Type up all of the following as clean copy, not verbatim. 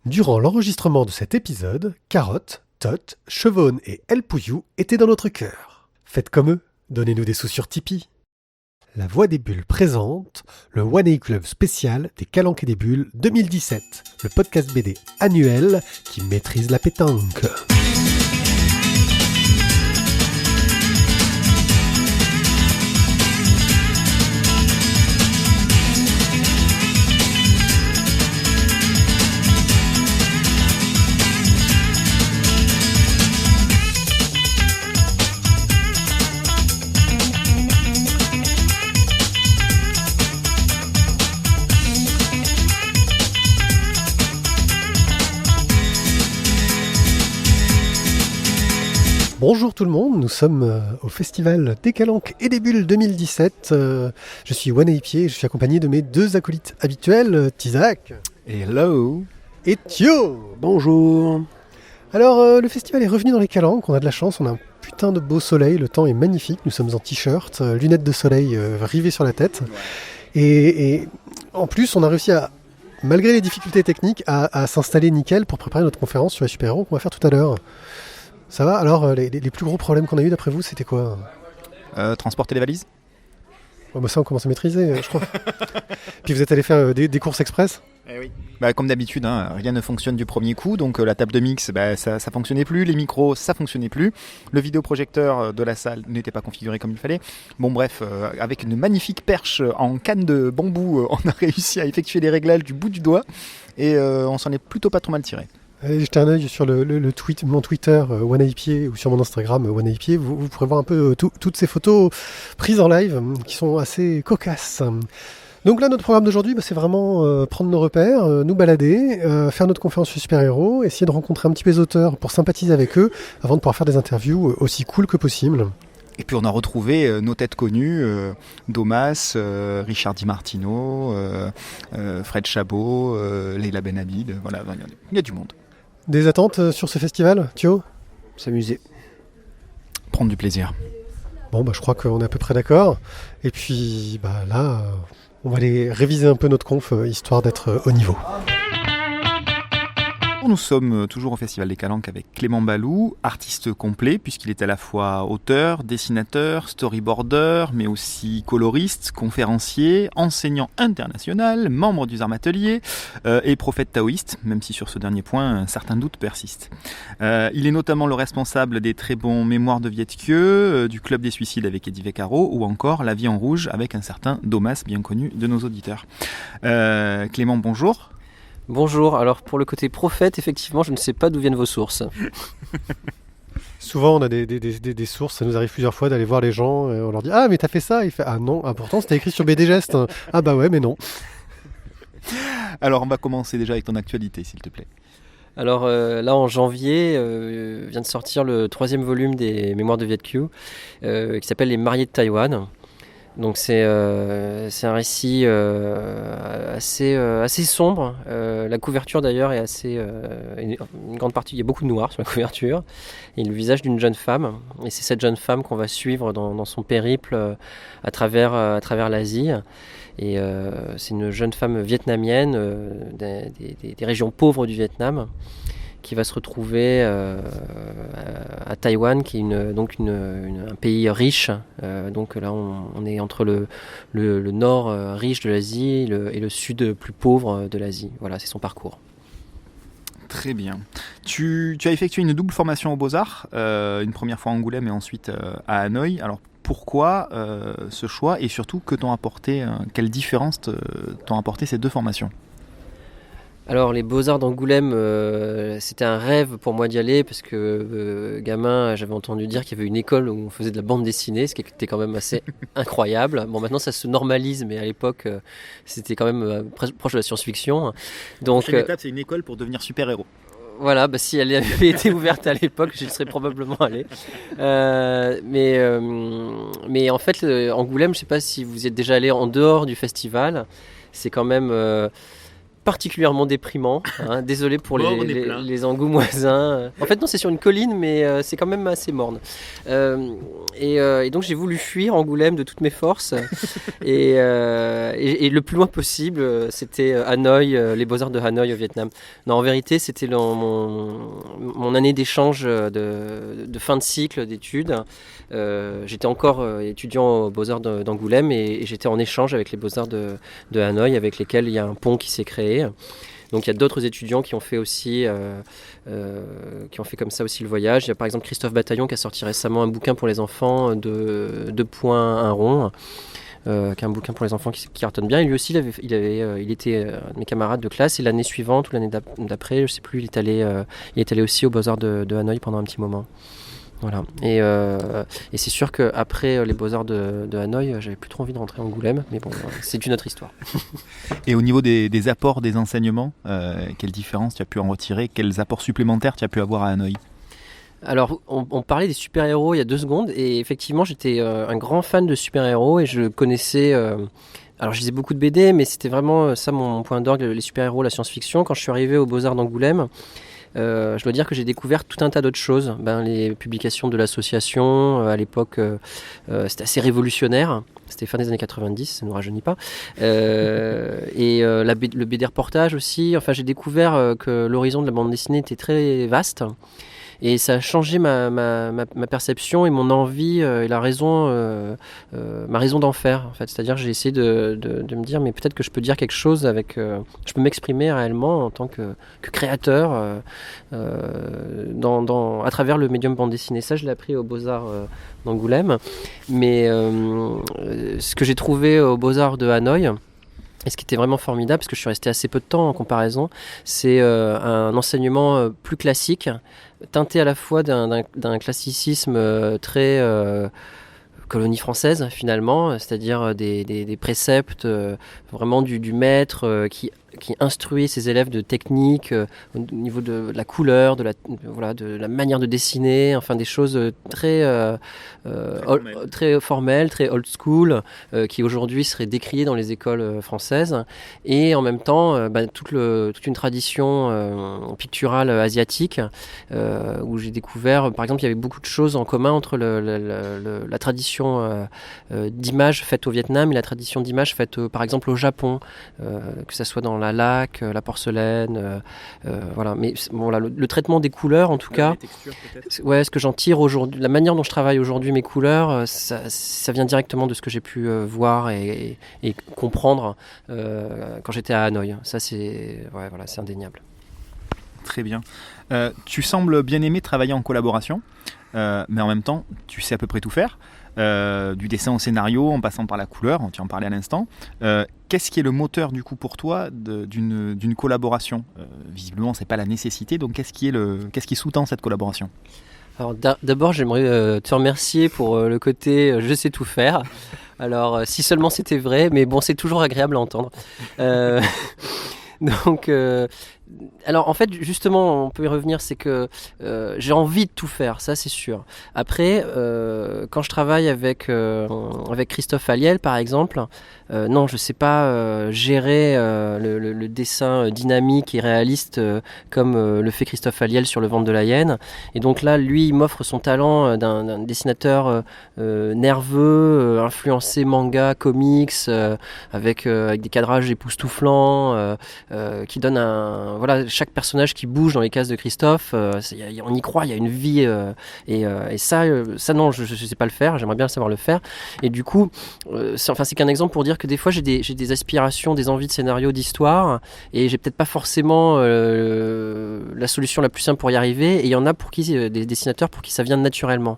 Durant l'enregistrement de cet épisode, Carotte, Tot, Chevonne et El Pouillou étaient dans notre cœur. Faites comme eux, donnez-nous des sous sur Tipeee. La Voix des Bulles présente le One A Club spécial des Calanques et des Bulles 2017, le podcast BD annuel qui maîtrise la pétanque. Bonjour tout le monde, nous sommes au festival des Calanques et des Bulles 2017. Je suis One A Pied et je suis accompagné de mes deux acolytes habituels, Tizak. Hello. Et Thio. Bonjour. Alors, le festival est revenu dans les Calanques, on a de la chance, on a un putain de beau soleil, le temps est magnifique, nous sommes en t-shirt, lunettes de soleil rivées sur la tête. Et en plus, on a réussi à, malgré les difficultés techniques, à s'installer nickel pour préparer notre conférence sur les super-héros qu'on va faire tout à l'heure. Ça va? Alors, les plus gros problèmes qu'on a eu d'après vous, c'était quoi? Transporter les valises. Ça, on commence à maîtriser, je crois. Puis vous êtes allé faire des courses express? Eh oui. Comme d'habitude, rien ne fonctionne du premier coup. Donc la table de mix, ça fonctionnait plus. Les micros, ça fonctionnait plus. Le vidéoprojecteur de la salle n'était pas configuré comme il fallait. Bon bref, avec une magnifique perche en canne de bambou, on a réussi à effectuer les réglages du bout du doigt. Et on s'en est plutôt pas trop mal tiré. Allez jeter un œil sur mon Twitter One A Pied ou sur mon Instagram One A Pied, vous pourrez voir un peu toutes ces photos prises en live qui sont assez cocasses. Donc là, notre programme d'aujourd'hui, c'est vraiment prendre nos repères, nous balader, faire notre conférence sur super-héros, essayer de rencontrer un petit peu les auteurs pour sympathiser avec eux avant de pouvoir faire des interviews aussi cool que possible. Et puis on a retrouvé nos têtes connues, Domas, Richard Di Martino, Fred Chabot, Leila Benhabib, voilà, il y a du monde. Des attentes sur ce festival, Thio? S'amuser. Prendre du plaisir. Bon, je crois qu'on est à peu près d'accord. Et puis là, on va aller réviser un peu notre conf, histoire d'être au niveau. Nous sommes toujours au Festival des Calanques avec Clément Balou, artiste complet puisqu'il est à la fois auteur, dessinateur, storyboarder, mais aussi coloriste, conférencier, enseignant international, membre du Zarmatelier et prophète taoïste, même si sur ce dernier point, certains doutes persistent. Il est notamment le responsable des très bons Mémoires de Viet-Kieu, du Club des Suicides avec Eddie Vecaro ou encore La Vie en Rouge avec un certain Domas, bien connu de nos auditeurs. Clément, bonjour. Bonjour, alors pour le côté prophète, effectivement, je ne sais pas d'où viennent vos sources. Souvent, on a des sources, ça nous arrive plusieurs fois d'aller voir les gens, et on leur dit « Ah, mais t'as fait ça ?» Il fait « Ah non, pourtant c'était écrit sur BD Geste. » Ah bah ouais, mais non. Alors, on va commencer déjà avec ton actualité, s'il te plaît. Alors là, en janvier, vient de sortir le 3e volume des Mémoires de Viet-Kieu, qui s'appelle Les Mariés de Taïwan. Donc c'est un récit assez sombre. La couverture d'ailleurs est assez une grande partie, il y a beaucoup de noir sur la couverture. Et le visage d'une jeune femme. Et c'est cette jeune femme qu'on va suivre dans son périple à travers l'Asie. Et c'est une jeune femme vietnamienne des régions pauvres du Vietnam, qui va se retrouver à Taïwan, qui est un pays riche. Donc là, on est entre le nord riche de l'Asie et le sud plus pauvre de l'Asie. Voilà, c'est son parcours. Très bien. Tu as effectué une double formation aux Beaux-Arts, une première fois à Angoulême et ensuite à Hanoï. Alors pourquoi ce choix et surtout quelle différence t'ont apporté ces deux formations ? Alors les Beaux-Arts d'Angoulême, c'était un rêve pour moi d'y aller parce que gamin, j'avais entendu dire qu'il y avait une école où on faisait de la bande dessinée, ce qui était quand même assez incroyable. Bon, maintenant ça se normalise, mais à l'époque c'était quand même proche de la science-fiction. Donc, la prochaine étape, c'est une école pour devenir super-héros. Voilà, si elle avait été ouverte à l'époque, j'y serais probablement allé. Mais en fait, Angoulême, je ne sais pas si vous êtes déjà allé en dehors du festival, c'est quand même particulièrement déprimant. Hein. Désolé pour les Angoumoisins. En fait, non, c'est sur une colline, mais c'est quand même assez morne. Et donc, j'ai voulu fuir Angoulême de toutes mes forces. et le plus loin possible, c'était Hanoï, les Beaux-Arts de Hanoï au Vietnam. Non, en vérité, c'était mon année d'échange de fin de cycle d'études. J'étais encore étudiant aux Beaux-Arts d'Angoulême et j'étais en échange avec les Beaux-Arts de Hanoï, avec lesquels il y a un pont qui s'est créé. Donc il y a d'autres étudiants qui ont fait aussi, comme ça aussi le voyage. Il y a par exemple Christophe Bataillon qui a sorti récemment un bouquin pour les enfants de 2 points, 1 rond. Qui est un bouquin pour les enfants qui cartonne bien. Et lui aussi, il était un de mes camarades de classe. Et l'année suivante ou l'année d'après, je ne sais plus, il est allé aussi aux Beaux-Arts de Hanoï pendant un petit moment. Voilà. Et c'est sûr qu'après les Beaux-Arts de Hanoï, j'avais plus trop envie de rentrer à Angoulême, mais bon, c'est une autre histoire. Et au niveau des apports des enseignements, quelle différence tu as pu en retirer? Quels apports supplémentaires tu as pu avoir à Hanoï? Alors, on parlait des super-héros il y a 2 secondes, et effectivement, j'étais un grand fan de super-héros, et je connaissais... alors, je lisais beaucoup de BD, mais c'était vraiment ça mon point d'orgue, les super-héros, la science-fiction. Quand je suis arrivé aux Beaux-Arts d'Angoulême, je dois dire que j'ai découvert tout un tas d'autres choses. Les publications de l'association, à l'époque, c'était assez révolutionnaire. C'était fin des années 90, ça ne nous rajeunit pas. Le BD reportage aussi. Enfin, j'ai découvert que l'horizon de la bande dessinée était très vaste. Et ça a changé ma perception et mon envie et ma raison d'en faire. En fait. C'est-à-dire que j'ai essayé de me dire, mais peut-être que je peux dire quelque chose je peux m'exprimer réellement en tant que créateur à travers le médium bande dessinée. Ça, je l'ai appris aux Beaux-Arts d'Angoulême. Mais ce que j'ai trouvé aux Beaux-Arts de Hanoï, et ce qui était vraiment formidable, parce que je suis resté assez peu de temps en comparaison, c'est un enseignement plus classique, teinté à la fois d'un classicisme très colonie française finalement, c'est-à-dire des préceptes vraiment du maître qui instruit ses élèves de technique au niveau de la couleur, de la manière de dessiner, enfin des choses très formelles, très old school, qui aujourd'hui seraient décriées dans les écoles françaises, et en même temps toute une tradition picturale asiatique où j'ai découvert, par exemple, il y avait beaucoup de choses en commun entre la tradition d'images faites au Vietnam et la tradition d'images faites par exemple au Japon, que ça soit dans la laque, la porcelaine, voilà. Mais bon, là, le traitement des couleurs, en tout cas, les textures, peut-être. Ouais, ce que j'en tire aujourd'hui, la manière dont je travaille aujourd'hui mes couleurs, ça vient directement de ce que j'ai pu voir et comprendre quand j'étais à Hanoï. Ça, c'est indéniable. Très bien. Tu sembles bien aimer travailler en collaboration, mais en même temps, tu sais à peu près tout faire. Du dessin au scénario, en passant par la couleur, tu en parlais à l'instant. Qu'est-ce qui est le moteur du coup pour toi d'une collaboration? Visiblement, c'est pas la nécessité, donc qu'est-ce qui sous-tend cette collaboration? Alors d'abord, j'aimerais te remercier pour le côté je sais tout faire. Alors si seulement c'était vrai, mais bon, c'est toujours agréable à entendre. Donc, alors en fait, justement, on peut y revenir, c'est que j'ai envie de tout faire, ça c'est sûr. Après, quand je travaille avec Christophe Aliel, par exemple, non, je sais pas gérer le dessin dynamique et réaliste comme le fait Christophe Aliel sur Le ventre de la hyène. Et donc là, lui, il m'offre son talent d'un dessinateur nerveux, influencé manga, comics, avec des cadrages époustouflants, qui donne chaque personnage qui bouge dans les cases de Christophe, on y croit, il y a une vie, et ça non, je sais pas le faire, j'aimerais bien savoir le faire. Et du coup, c'est qu'un exemple pour dire que des fois j'ai des aspirations, des envies de scénario, d'histoire, et j'ai peut-être pas forcément la solution la plus simple pour y arriver, et il y en a pour qui, des dessinateurs pour qui ça vient naturellement.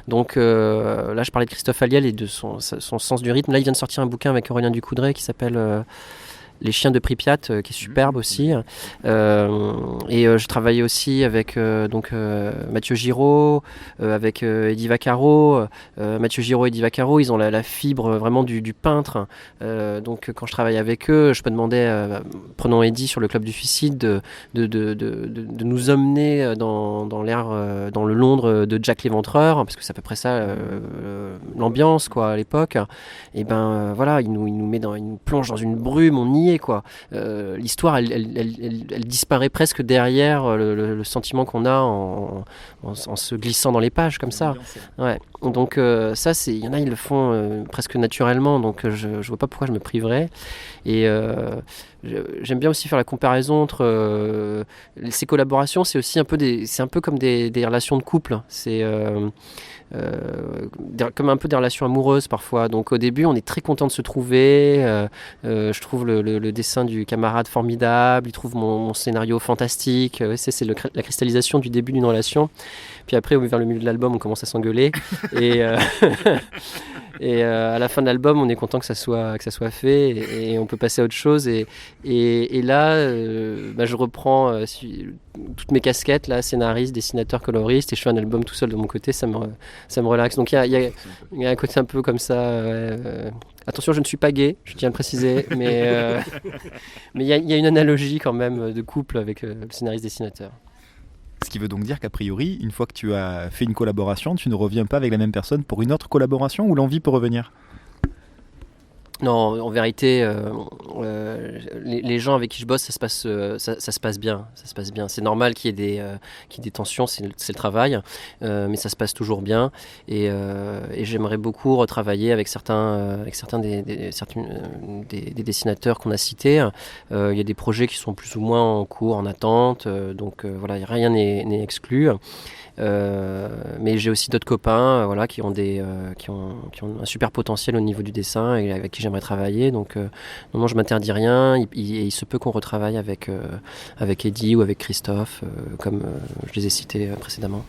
Donc là, je parlais de Christophe Aliel et de son sens du rythme. Là, il vient de sortir un bouquin avec Aurélien Ducoudray qui s'appelle Les chiens de Pripyat, qui est superbe aussi. Et je travaillais aussi avec Mathieu Giraud, avec Eddie Vaccaro. Mathieu Giraud et Eddie Vaccaro, ils ont la fibre vraiment du peintre. Donc quand je travaille avec eux, je peux demander, prenons Eddie sur le Club du Suicide, de nous emmener dans le Londres de Jack l'Éventreur, parce que c'est à peu près ça l'ambiance quoi à l'époque. Et voilà, il nous plonge dans une brume, on nier, quoi. L'histoire, elle disparaît presque derrière le sentiment qu'on a en se glissant dans les pages comme ça. Ouais. Donc ça, il y en a, ils le font presque naturellement, donc je vois pas pourquoi je me priverais. Et j'aime bien aussi faire la comparaison entre ces collaborations. C'est aussi c'est un peu comme des relations de couple. C'est comme un peu des relations amoureuses parfois. Donc au début, on est très content de se trouver. Je trouve le dessin du camarade formidable. Il trouve mon scénario fantastique. C'est la cristallisation du début d'une relation. Puis après, vers le milieu de l'album, on commence à s'engueuler. Et à la fin de l'album, on est content que ça soit fait et on peut passer à autre chose. Et là, je reprends toutes mes casquettes, là, scénariste, dessinateur, coloriste, et je fais un album tout seul de mon côté. Ça me relaxe. Donc il y a un côté un peu comme ça. Attention, je ne suis pas gay, je tiens à le préciser, mais il y a une analogie quand même de couple avec le scénariste-dessinateur. Ce qui veut donc dire qu'a priori, une fois que tu as fait une collaboration, tu ne reviens pas avec la même personne pour une autre collaboration, ou l'envie peut revenir ? Non, en vérité, les gens avec qui je bosse, ça se passe bien. Ça se passe bien. C'est normal qu'il y ait des tensions, c'est le travail, mais ça se passe toujours bien. Et j'aimerais beaucoup retravailler avec certains des dessinateurs qu'on a cités. Il y a des projets qui sont plus ou moins en cours, en attente. Donc voilà, rien n'est exclu. Mais j'ai aussi d'autres copains qui ont un super potentiel au niveau du dessin et avec qui j'aimerais travailler, donc non, je m'interdis rien. Il se peut qu'on retravaille avec Eddy ou avec Christophe, comme je les ai cités précédemment.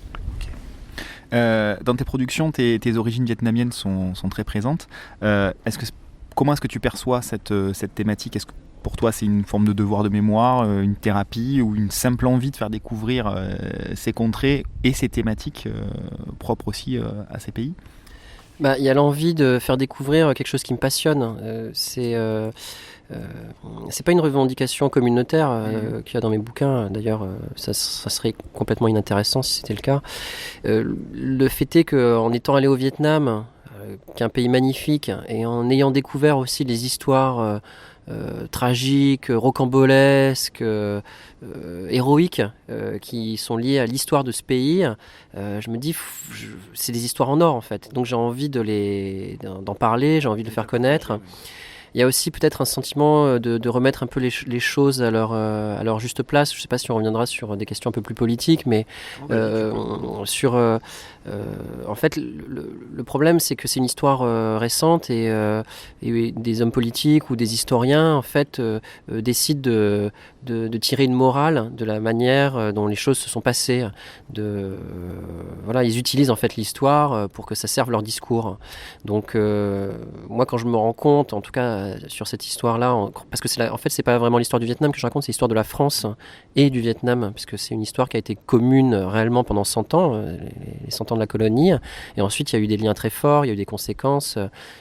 Dans tes productions, tes origines vietnamiennes sont très présentes. Comment est-ce que tu perçois cette thématique ? Est-ce que pour toi, c'est une forme de devoir de mémoire, une thérapie ou une simple envie de faire découvrir ces contrées et ces thématiques propres aussi à ces pays ? Il y a l'envie de faire découvrir quelque chose qui me passionne. C'est pas une revendication communautaire qu'il y a dans mes bouquins. D'ailleurs, ça serait complètement inintéressant si c'était le cas. Le fait est qu'en étant allé au Vietnam, qui est un pays magnifique, et en ayant découvert aussi les histoires tragiques, rocambolesques, héroïques qui sont liées à l'histoire de ce pays, je me dis c'est des histoires en or en fait, donc j'ai envie d'en parler, j'ai envie de le faire connaître. Il y a aussi peut-être un sentiment de remettre un peu les choses à leur juste place. Je ne sais pas si on reviendra sur des questions un peu plus politiques, mais en fait, le problème, c'est que c'est une histoire récente et des hommes politiques ou des historiens, en fait, décident de tirer une morale de la manière dont les choses se sont passées. Ils utilisent en fait l'histoire pour que ça serve leur discours. Donc, moi, quand je me rends compte, en tout cas sur cette histoire-là, parce que en fait, c'est pas vraiment l'histoire du Vietnam que je raconte, c'est l'histoire de la France et du Vietnam, puisque c'est une histoire qui a été commune réellement pendant 100 ans, les 100 ans de la colonie. Et ensuite, il y a eu des liens très forts, il y a eu des conséquences.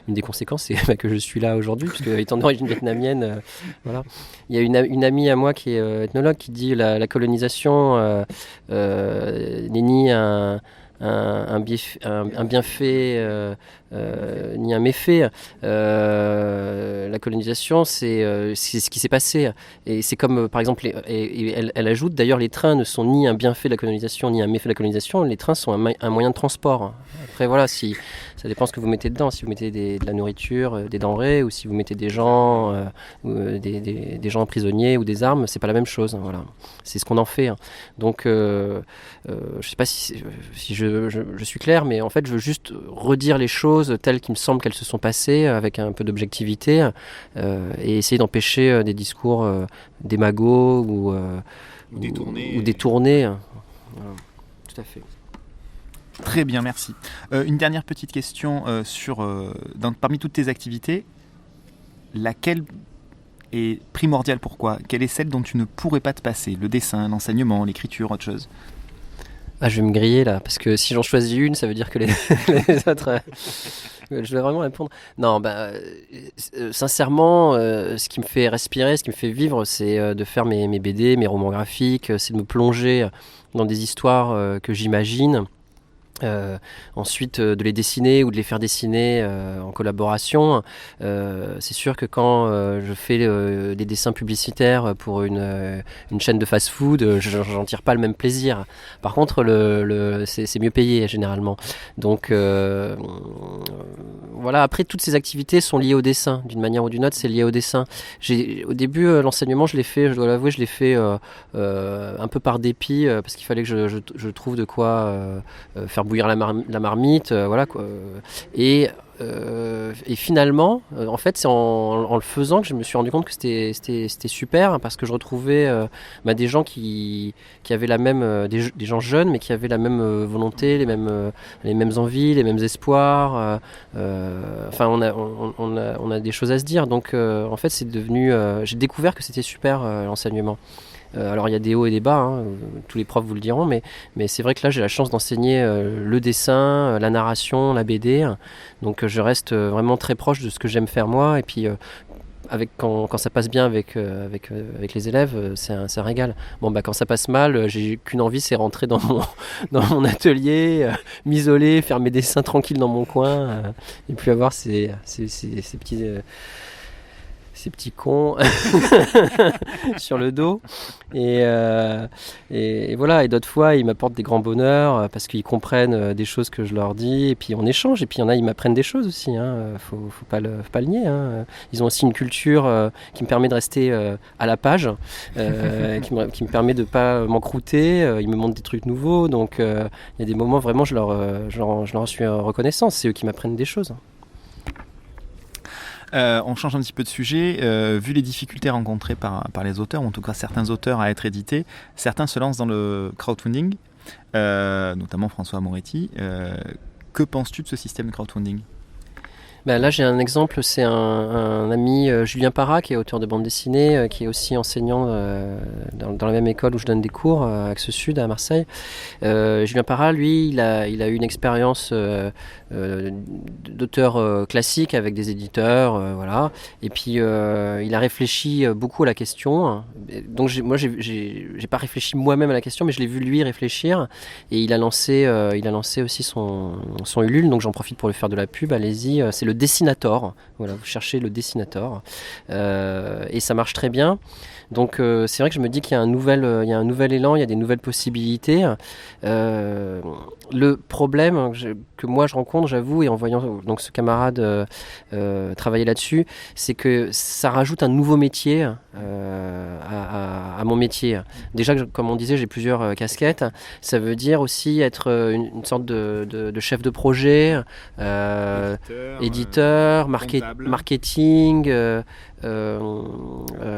Une des conséquences, c'est que je suis là aujourd'hui, puisque étant d'origine vietnamienne, voilà. Il y a une amie à moi qui est ethnologue qui dit la colonisation n'est ni un bienfait ni un méfait. La colonisation, c'est ce qui s'est passé. Et c'est comme, par exemple, elle ajoute, d'ailleurs, les trains ne sont ni un bienfait de la colonisation, ni un méfait de la colonisation. Les trains sont un moyen de transport. Après, voilà, ça dépend ce que vous mettez dedans. Si vous mettez de la nourriture, des denrées, ou si vous mettez des gens, des gens prisonniers ou des armes, c'est pas la même chose. Voilà. C'est ce qu'on en fait. Donc, je sais pas si je suis clair, mais en fait, je veux juste redire les choses telles qu'il me semble qu'elles se sont passées, avec un peu d'objectivité, et essayer d'empêcher des discours démagos ou détournés. Voilà. Tout à fait. Très bien, merci. Une dernière petite question parmi toutes tes activités, laquelle est primordiale pour toi ? Quelle est celle dont tu ne pourrais pas te passer ? Le dessin, l'enseignement, l'écriture, autre chose ? Je vais me griller là, parce que si j'en choisis une, ça veut dire que les autres... je vais vraiment répondre. Non, sincèrement, ce qui me fait respirer, ce qui me fait vivre, c'est de faire mes BD, mes romans graphiques, c'est de me plonger dans des histoires que j'imagine. Ensuite de les dessiner ou de les faire dessiner en collaboration. C'est sûr que quand je fais des dessins publicitaires pour une chaîne de fast-food, j'en tire pas le même plaisir. Par contre, c'est mieux payé généralement. Donc voilà, après toutes ces activités sont liées au dessin, d'une manière ou d'une autre, c'est lié au dessin. Au début, l'enseignement, je dois l'avouer, je l'ai fait un peu par dépit, parce qu'il fallait que je trouve de quoi faire bouillir la marmite, voilà quoi. Et finalement, en fait, c'est en le faisant que je me suis rendu compte que c'était super, parce que je retrouvais des gens qui avaient la même, des gens jeunes, mais qui avaient la même volonté, les mêmes envies, les mêmes espoirs. Enfin, on a des choses à se dire. Donc, en fait, c'est devenu. J'ai découvert que c'était super l'enseignement. Alors il y a des hauts et des bas, hein, tous les profs vous le diront, mais c'est vrai que là j'ai la chance d'enseigner le dessin, la narration, la BD, donc je reste vraiment très proche de ce que j'aime faire moi, et puis quand ça passe bien avec les élèves, c'est un régal. Bon, quand ça passe mal, j'ai qu'une envie, c'est rentrer dans mon atelier, m'isoler, faire mes dessins tranquilles dans mon coin, et puis avoir ces petits cons sur le dos, et voilà. Et d'autres fois ils m'apportent des grands bonheurs parce qu'ils comprennent des choses que je leur dis, et puis on échange, et puis il y en a, ils m'apprennent des choses aussi, hein. Faut pas le nier, hein. Ils ont aussi une culture qui me permet de rester à la page, qui me permet de pas m'encrouter. Ils me montrent des trucs nouveaux, donc il y a des moments vraiment je leur suis reconnaissant, c'est eux qui m'apprennent des choses. On change un petit peu de sujet. Vu les difficultés rencontrées par les auteurs, ou en tout cas certains auteurs à être édités, certains se lancent dans le crowdfunding, notamment François Moretti. Que penses-tu de ce système de crowdfunding ? Là j'ai un exemple, c'est un ami, Julien Parra, qui est auteur de bande dessinée, qui est aussi enseignant dans la même école où je donne des cours, à Axe Sud à Marseille. Julien Parra, lui, il a eu une expérience d'auteur classique avec des éditeurs, voilà. Et puis il a réfléchi beaucoup à la question. Donc j'ai pas réfléchi moi-même à la question, mais je l'ai vu lui réfléchir, et il a lancé aussi son Ulule. Donc j'en profite pour lui faire de la pub. Allez-y, c'est le Dessinator. Voilà, vous cherchez le Dessinator, et ça marche très bien. Donc c'est vrai que je me dis qu'il y a un nouvel élan, il y a des nouvelles possibilités. Le problème que moi je rencontre, j'avoue, et en voyant donc ce camarade travailler là-dessus, c'est que ça rajoute un nouveau métier à mon métier. Déjà, comme on disait, j'ai plusieurs casquettes. Ça veut dire aussi être une sorte de chef de projet, éditeur, marketing,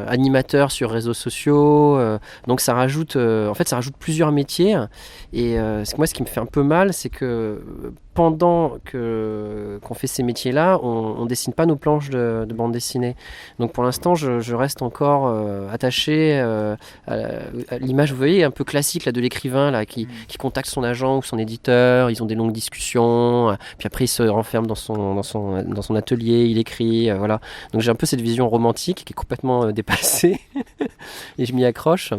animateur sur réseaux sociaux. Donc ça rajoute plusieurs métiers. Et moi, ce qui me fait un peu mal, c'est que pendant qu'on fait ces métiers-là, on dessine pas nos planches de bande dessinée. Donc pour l'instant, je reste encore attaché à l'image, vous voyez, un peu classique là, de l'écrivain là, qui contacte son agent ou son éditeur. Ils ont des longues discussions, puis après il se renferme dans son atelier, il écrit, voilà. Donc j'ai un peu cette vision romantique qui est complètement dépassée et je m'y accroche.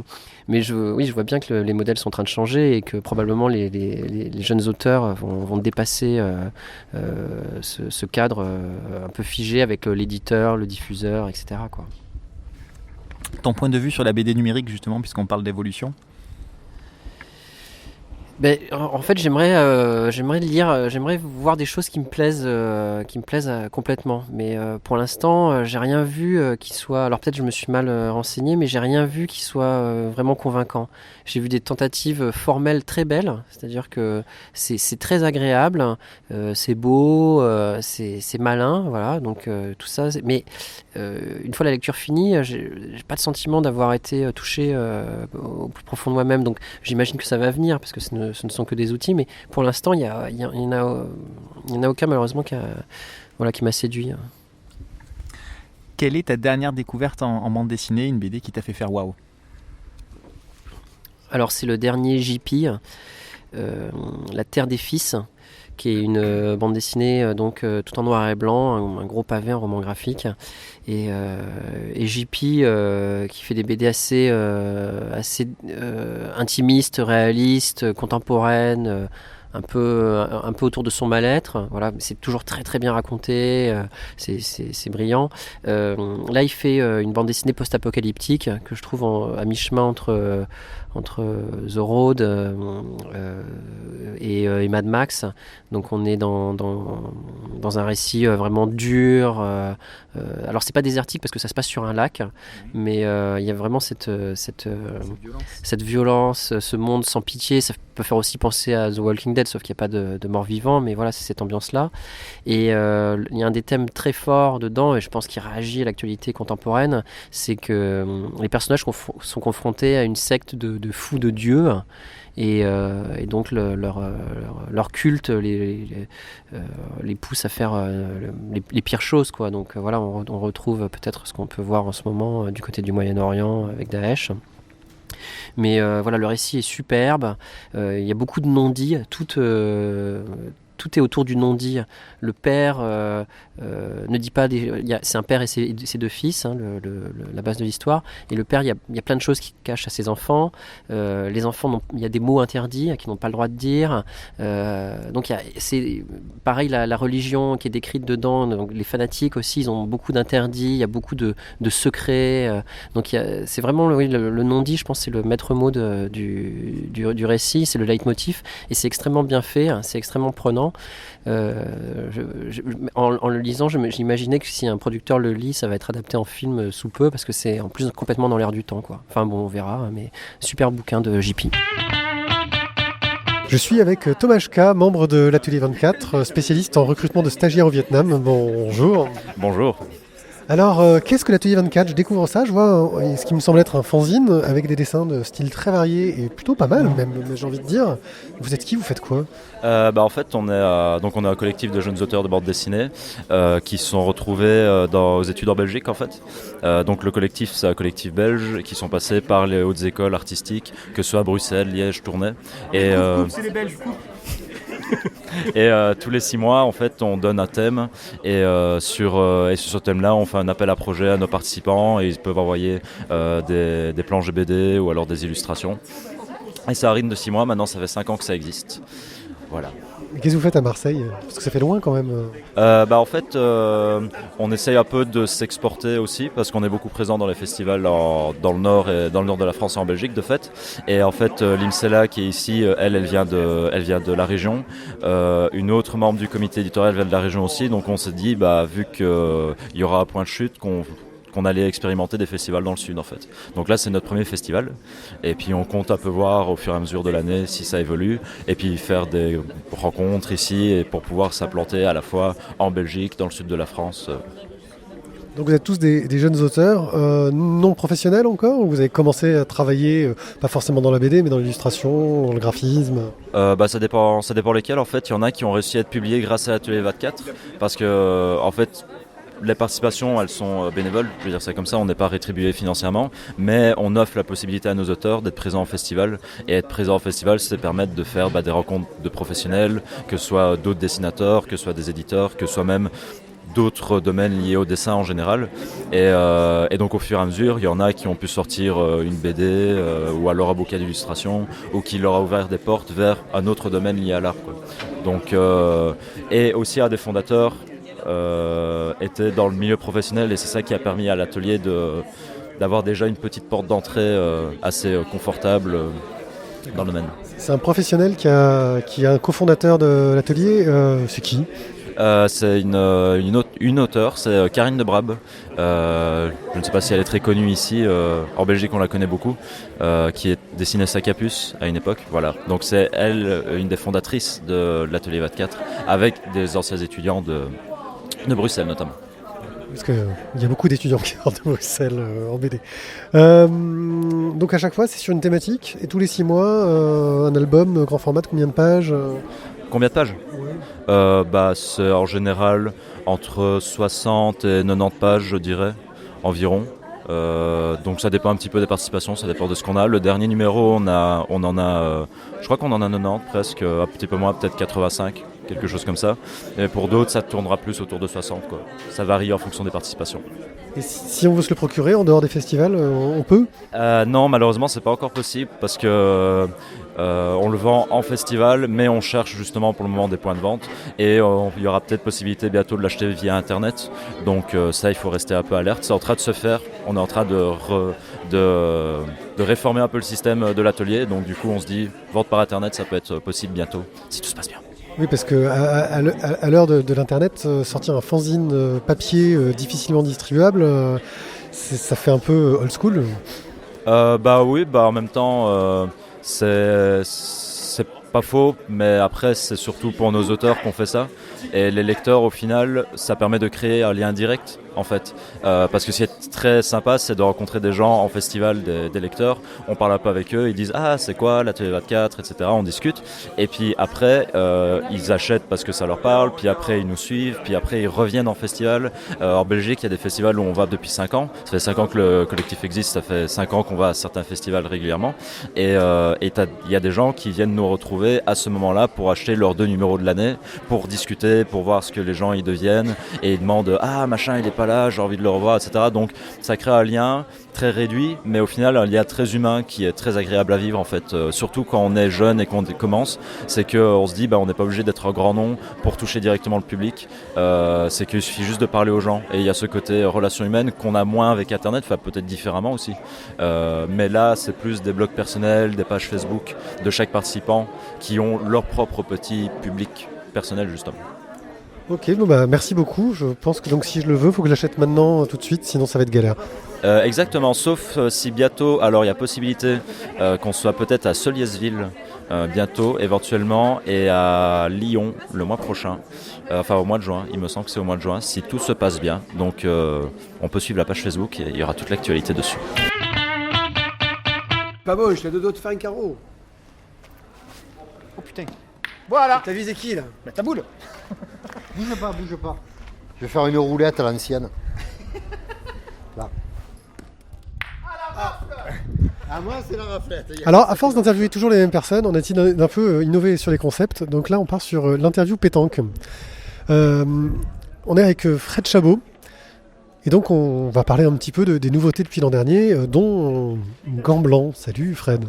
Mais je vois bien que les modèles sont en train de changer, et que probablement les jeunes auteurs vont dépasser ce cadre un peu figé avec l'éditeur, le diffuseur, etc., quoi. Ton point de vue sur la BD numérique, justement, puisqu'on parle d'évolution ? En fait, j'aimerais voir des choses qui me plaisent complètement. Mais pour l'instant, j'ai rien vu qui soit. Alors peut-être je me suis mal renseigné, mais j'ai rien vu qui soit vraiment convaincant. J'ai vu des tentatives formelles très belles, c'est-à-dire que c'est très agréable, c'est beau, c'est malin, voilà. Donc tout ça. Mais une fois la lecture finie, j'ai pas de sentiment d'avoir été touché au plus profond de moi-même. Donc j'imagine que ça va venir, parce que ce ne sont que des outils, mais pour l'instant il y en a aucun malheureusement qui m'a séduit. Quelle est ta dernière découverte en bande dessinée, une BD qui t'a fait faire waouh ? Alors c'est le dernier JP, La Terre des Fils, qui est une bande dessinée tout en noir et blanc, un gros pavé, un roman graphique, et JP qui fait des BD assez intimistes, réalistes, contemporaines, un peu autour de son mal-être. Voilà, c'est toujours très très bien raconté, c'est brillant. Là, il fait une bande dessinée post-apocalyptique que je trouve à mi-chemin entre The Road et Mad Max. Donc on est dans un récit vraiment dur. Alors c'est pas désertique parce que ça se passe sur un lac, mais il y a vraiment cette violence, ce monde sans pitié. Ça peut faire aussi penser à The Walking Dead, sauf qu'il n'y a pas de morts-vivants, mais voilà, c'est cette ambiance-là. Et il y a un des thèmes très forts dedans, et je pense qu'il réagit à l'actualité contemporaine, c'est que les personnages sont confrontés à une secte de fous de Dieu. Et donc leur culte les pousse à faire les pires choses, quoi. Donc voilà, on retrouve peut-être ce qu'on peut voir en ce moment du côté du Moyen-Orient avec Daesh. Mais voilà, le récit est superbe. Il y a beaucoup de non-dits. Tout est autour du non-dit. Le père ne dit pas... c'est un père et ses deux fils, hein, la base de l'histoire. Et le père, il y a plein de choses qu'il cache à ses enfants. Les enfants, il y a des mots interdits qu'ils n'ont pas le droit de dire. Donc c'est pareil, la religion qui est décrite dedans. Donc, les fanatiques aussi, ils ont beaucoup d'interdits. Il y a beaucoup de secrets. Donc c'est vraiment le non-dit, je pense, c'est le maître mot du récit. C'est le leitmotiv. Et c'est extrêmement bien fait. Hein, c'est extrêmement prenant. En le lisant, j'imaginais que si un producteur le lit, ça va être adapté en film sous peu, parce que c'est en plus complètement dans l'air du temps, quoi. Enfin bon, on verra, mais super bouquin de JP. Je suis avec Thomas K, membre de l'Atelier 24, spécialiste en recrutement de stagiaires au Vietnam. Bonjour. Bonjour. Alors, qu'est-ce que l'Atelier 24 ? Je découvre ça, je vois ce qui me semble être un fanzine avec des dessins de style très variés et plutôt pas mal même, j'ai envie de dire. Vous êtes qui ? Vous faites quoi ? En fait, on est un collectif de jeunes auteurs de bande dessinée qui se sont retrouvés aux études en Belgique, en fait. Donc le collectif, c'est un collectif belge qui sont passés par les hautes écoles artistiques, que ce soit Bruxelles, Liège, Tournai. Et c'est les Belges, Et tous les 6 mois, en fait, on donne un thème et sur ce thème-là, on fait un appel à projet à nos participants et ils peuvent envoyer des planches de BD ou alors des illustrations. Et ça arrive de 6 mois, maintenant ça fait 5 ans que ça existe. Voilà. Et qu'est-ce que vous faites à Marseille ? Parce que ça fait loin quand même. En fait, on essaye un peu de s'exporter aussi parce qu'on est beaucoup présent dans les festivals dans le nord de la France et en Belgique de fait. Et en fait, l'IMSELA qui est ici, elle vient de la région. Une autre membre du comité éditorial vient de la région aussi. Donc on s'est dit, vu qu'il y aura un point de chute, qu'on allait expérimenter des festivals dans le sud en fait. Donc là c'est notre premier festival et puis on compte un peu voir au fur et à mesure de l'année si ça évolue et puis faire des rencontres ici et pour pouvoir s'implanter à la fois en Belgique, dans le sud de la France. Donc vous êtes tous des jeunes auteurs non professionnels encore, ou vous avez commencé à travailler pas forcément dans la BD mais dans l'illustration, dans le graphisme ? Ça dépend lesquels en fait. Il y en a qui ont réussi à être publiés grâce à l'Atelier 24 parce que en fait les participations, elles sont bénévoles, je veux dire ça comme ça, on n'est pas rétribué financièrement, mais on offre la possibilité à nos auteurs d'être présents au festival. Et être présent au festival, c'est permettre de faire des rencontres de professionnels, que ce soit d'autres dessinateurs, que ce soit des éditeurs, que ce soit même d'autres domaines liés au dessin en général. Et donc au fur et à mesure, il y en a qui ont pu sortir une BD ou alors un bouquin d'illustration, ou qui leur a ouvert des portes vers un autre domaine lié à l'art, quoi. Donc, et aussi à des fondateurs étaient dans le milieu professionnel et c'est ça qui a permis à l'atelier d'avoir déjà une petite porte d'entrée assez confortable dans le domaine. C'est un professionnel qui est un cofondateur de l'atelier, c'est qui ? C'est une auteure, c'est Karine de Brab. Je ne sais pas si elle est très connue ici, en Belgique on la connaît beaucoup, qui dessinait Sacapus à une époque. Voilà. Donc c'est elle, une des fondatrices de l'Atelier 24, avec des anciens étudiants de Bruxelles notamment. Parce qu'il y a beaucoup d'étudiants qui sortent de Bruxelles en BD. Donc à chaque fois c'est sur une thématique, et tous les 6 mois, un album grand format de combien de pages Combien de pages ? C'est en général entre 60 et 90 pages, je dirais, environ. Donc ça dépend un petit peu des participations, ça dépend de ce qu'on a. Le dernier numéro, je crois qu'on en a 90 presque, un petit peu moins, peut-être 85. quelque chose comme ça. Et pour d'autres, ça tournera plus autour de 60, quoi. Ça varie en fonction des participations. Et si on veut se le procurer en dehors des festivals, on peut ? Non, malheureusement, c'est pas encore possible parce que on le vend en festival, mais on cherche justement pour le moment des points de vente et il y aura peut-être possibilité bientôt de l'acheter via Internet. Donc ça, il faut rester un peu alerte. C'est en train de se faire. On est en train de réformer un peu le système de l'atelier. Donc du coup, on se dit vente par Internet, ça peut être possible bientôt si tout se passe bien. Oui, parce qu'à l'heure de l'Internet, sortir un fanzine papier difficilement distribuable, ça fait un peu old school. Oui, en même temps, c'est pas faux, mais après, c'est surtout pour nos auteurs qu'on fait ça. Et les lecteurs, au final, ça permet de créer un lien direct, en fait. Parce que ce qui est très sympa, c'est de rencontrer des gens en festival, des lecteurs. On parle un peu avec eux, ils disent « Ah, c'est quoi l'atelier 24 ?» etc. On discute. Et puis après, ils achètent parce que ça leur parle. Puis après, ils nous suivent. Puis après, ils reviennent en festival. En Belgique, il y a des festivals où on va depuis 5 ans. Ça fait 5 ans que le collectif existe. Ça fait 5 ans qu'on va à certains festivals régulièrement. Et il y a des gens qui viennent nous retrouver à ce moment-là pour acheter leurs 2 numéros de l'année, pour discuter, pour voir ce que les gens y deviennent. Et ils demandent « Ah, machin, il est pas là, j'ai envie de le revoir, etc. » Donc ça crée un lien très réduit, mais au final un lien très humain qui est très agréable à vivre en fait. Surtout quand on est jeune et qu'on commence, c'est qu'on se dit on n'est pas obligé d'être un grand nom pour toucher directement le public. C'est qu'il suffit juste de parler aux gens. Et il y a ce côté relation humaine qu'on a moins avec Internet, enfin peut-être différemment aussi. Mais là c'est plus des blogs personnels, des pages Facebook de chaque participant qui ont leur propre petit public personnel justement. Ok, merci beaucoup. Je pense que donc si je le veux, il faut que je l'achète maintenant tout de suite, sinon ça va être galère. Exactement, sauf si bientôt, alors il y a possibilité qu'on soit peut-être à Soliesville bientôt, éventuellement, et à Lyon le mois prochain, au mois de juin, il me semble que c'est au mois de juin, si tout se passe bien. Donc on peut suivre la page Facebook et il y aura toute l'actualité dessus. Pas moche, t'as deux doigts de faire un carreau. Oh putain. Voilà. T'as visé qui là ? Bah ta boule. Bouge pas. Je vais faire une roulette à l'ancienne. Là. Ah moi c'est la raflette. Alors à force d'interviewer toujours les mêmes personnes, on a essayé d'un peu innover sur les concepts. Donc là on part sur l'interview pétanque. On est avec Fred Chabot. Et donc on va parler un petit peu des nouveautés depuis l'an dernier, dont Gant Blanc. Salut Fred.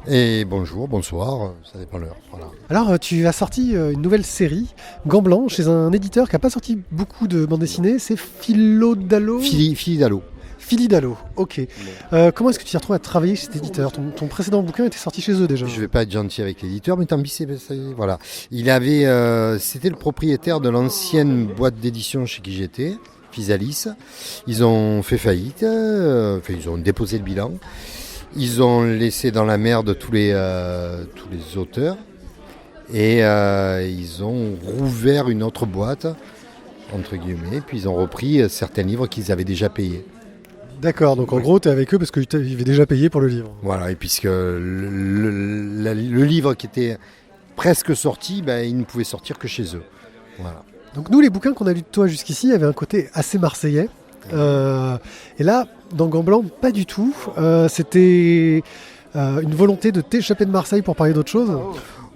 Et bonjour, bonsoir, ça dépend l'heure. Voilà. Alors tu as sorti une nouvelle série, Gant Blanc, chez un éditeur qui n'a pas sorti beaucoup de bandes dessinées, c'est Philodalo. Philidalo. Philidalo, ok. Comment est-ce que tu t'es retrouvé à travailler chez cet éditeur ? Ton précédent bouquin était sorti chez eux déjà. Je vais pas être gentil avec l'éditeur, mais tant pis, voilà. Il avait, c'était le propriétaire de l'ancienne boîte d'édition chez qui j'étais, Physalis. Ils ont fait faillite, ils ont déposé le bilan. Ils ont laissé dans la merde tous les auteurs et ils ont rouvert une autre boîte, entre guillemets, puis ils ont repris certains livres qu'ils avaient déjà payés. D'accord, donc en gros tu es avec eux parce qu'ils avaient déjà payé pour le livre. Voilà, et puisque le livre qui était presque sorti, il ne pouvait sortir que chez eux. Voilà. Donc nous les bouquins qu'on a lus de toi jusqu'ici avaient un côté assez marseillais. Et là, dans Gant Blanc, pas du tout. C'était une volonté de t'échapper de Marseille pour parler d'autre chose.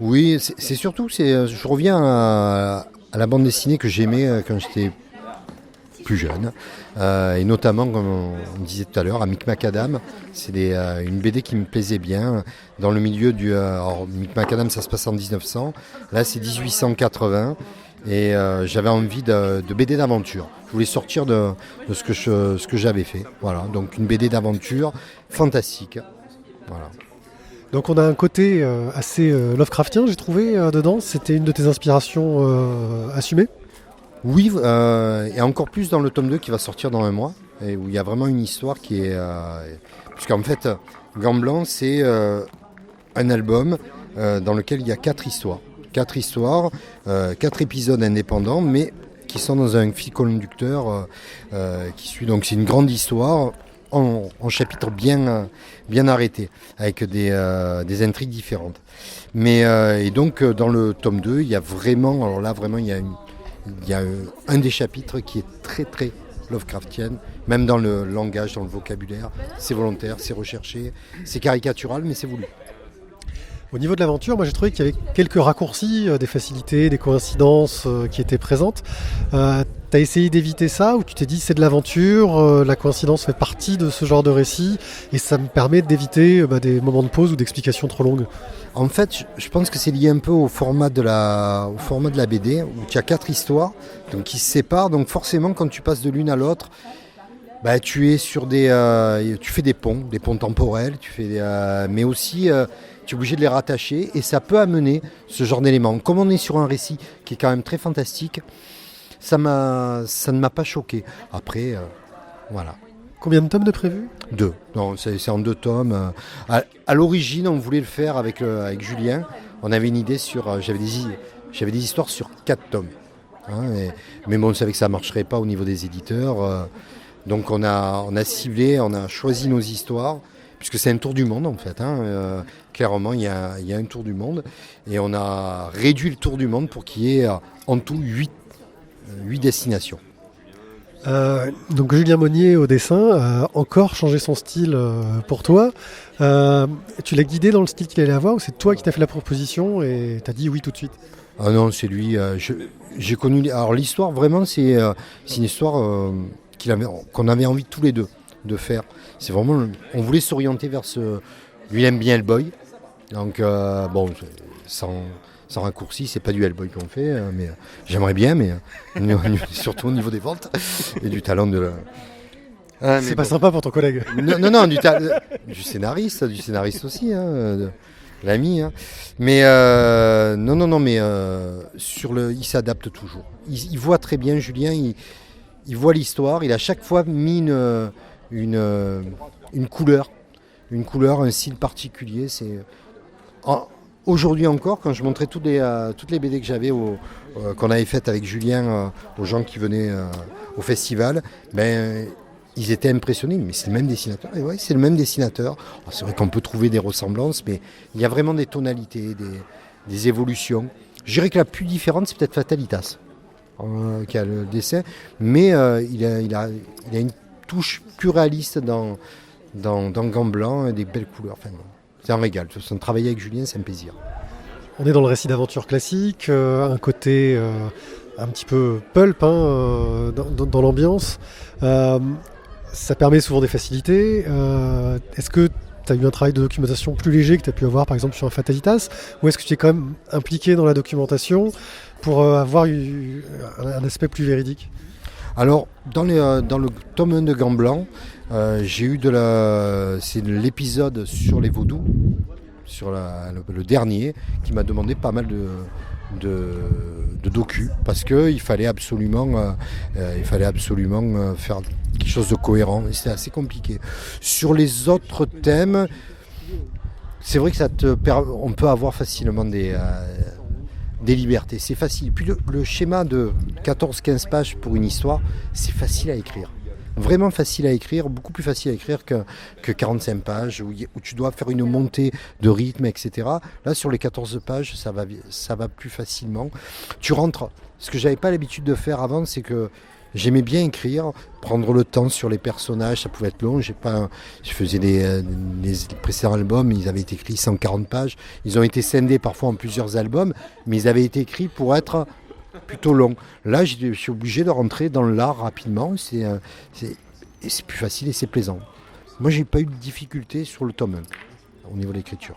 Oui, c'est surtout, je reviens à la bande dessinée que j'aimais quand j'étais plus jeune. Et notamment, comme on disait tout à l'heure, à Micmacadam. C'est une BD qui me plaisait bien. Dans le milieu alors, Micmacadam, ça se passe en 1900. Là, c'est 1880. Et j'avais envie de BD d'aventure. Je voulais sortir de ce que j'avais fait. Voilà, donc une BD d'aventure fantastique. Voilà. Donc on a un côté assez Lovecraftien, j'ai trouvé dedans. C'était une de tes inspirations assumées ? Oui, et encore plus dans le tome 2 qui va sortir dans un mois, et où il y a vraiment une histoire qui est... puisqu'en fait, Gant Blanc, c'est un album dans lequel il y a 4 histoires. 4 histoires, 4 épisodes indépendants, mais qui sont dans un fil conducteur qui suit. Donc c'est une grande histoire en chapitres bien arrêtés, avec des intrigues différentes. Mais et donc dans le tome 2, il y a vraiment, alors là vraiment il y a un des chapitres qui est très très Lovecraftien, même dans le langage, dans le vocabulaire. C'est volontaire, c'est recherché, c'est caricatural, mais c'est voulu. Au niveau de l'aventure, moi j'ai trouvé qu'il y avait quelques raccourcis, des facilités, des coïncidences qui étaient présentes. T'as essayé d'éviter ça ou tu t'es dit c'est de l'aventure, la coïncidence fait partie de ce genre de récit et ça me permet d'éviter des moments de pause ou d'explications trop longues? En fait, je pense que c'est lié un peu au format de la BD, où tu as 4 histoires donc, qui se séparent. Donc forcément, quand tu passes de l'une à l'autre, tu es sur tu fais des ponts temporels, mais aussi tu es obligé de les rattacher et ça peut amener ce genre d'éléments. Comme on est sur un récit qui est quand même très fantastique, ça ne m'a pas choqué. Après, voilà. Combien de tomes de prévus? 2. Non, c'est en 2 tomes. À l'origine, on voulait le faire avec Julien. On avait une idée sur... J'avais des histoires sur 4 tomes. Mais bon, on savait que ça ne marcherait pas au niveau des éditeurs. Donc on a ciblé, on a choisi nos histoires, puisque c'est un tour du monde en fait. Clairement, il y a un tour du monde. Et on a réduit le tour du monde pour qu'il y ait en tout 8 destinations. Donc Julien Monnier au dessin a encore changé son style pour toi. Tu l'as guidé dans le style qu'il allait avoir ou c'est toi qui t'as fait la proposition et t'as dit oui tout de suite? Ah non, c'est lui. J'ai connu. Alors l'histoire vraiment c'est une histoire qu'on avait envie tous les deux de faire. C'est vraiment, on voulait s'orienter vers ce. Lui il aime bien Hellboy, donc sans raccourci, c'est pas du Hellboy qu'on fait, mais j'aimerais bien, mais surtout au niveau des ventes et du talent de la... c'est pas sympa pour ton collègue. Non, du scénariste aussi, de l'ami. Mais mais il s'adapte toujours. Il voit très bien, Julien, il voit l'histoire, il a chaque fois mis une couleur, un style particulier. Aujourd'hui encore, quand je montrais toutes les BD que j'avais, qu'on avait faites avec Julien aux gens qui venaient au festival, ils étaient impressionnés. Mais c'est le même dessinateur. Et ouais, c'est le même dessinateur. Alors, c'est vrai qu'on peut trouver des ressemblances, mais il y a vraiment des tonalités, des évolutions. Je dirais que la plus différente, c'est peut-être Fatalitas, qui a le dessin, mais il a une touche plus réaliste dans Gant Blanc, des belles couleurs. Enfin, c'est un régal. Travailler avec Julien, c'est un plaisir. On est dans le récit d'aventure classique, un côté un petit peu pulp dans l'ambiance. Ça permet souvent des facilités. Est-ce que tu as eu un travail de documentation plus léger que tu as pu avoir par exemple sur un Fatalitas? Ou est-ce que tu es quand même impliqué dans la documentation pour avoir un aspect plus véridique? Alors, dans le tome 1 de Gant Blanc, j'ai eu c'est l'épisode sur les vaudous, sur le dernier, qui m'a demandé pas mal de docu, parce qu'il fallait absolument faire quelque chose de cohérent, et c'était assez compliqué. Sur les autres thèmes, c'est vrai que on peut avoir facilement des libertés, c'est facile. Puis le schéma de 14-15 pages pour une histoire, c'est facile à écrire. Vraiment facile à écrire, beaucoup plus facile à écrire que 45 pages où tu dois faire une montée de rythme, etc. Là, sur les 14 pages, ça va plus facilement. Tu rentres. Ce que j'avais pas l'habitude de faire avant, c'est que j'aimais bien écrire, prendre le temps sur les personnages, ça pouvait être long. Je faisais les précédents albums, ils avaient été écrits 140 pages. Ils ont été scindés parfois en plusieurs albums, mais ils avaient été écrits pour être plutôt long. Là, je suis obligé de rentrer dans l'art rapidement. C'est plus facile et c'est plaisant. Moi, j'ai pas eu de difficulté sur le tome 1 au niveau de l'écriture.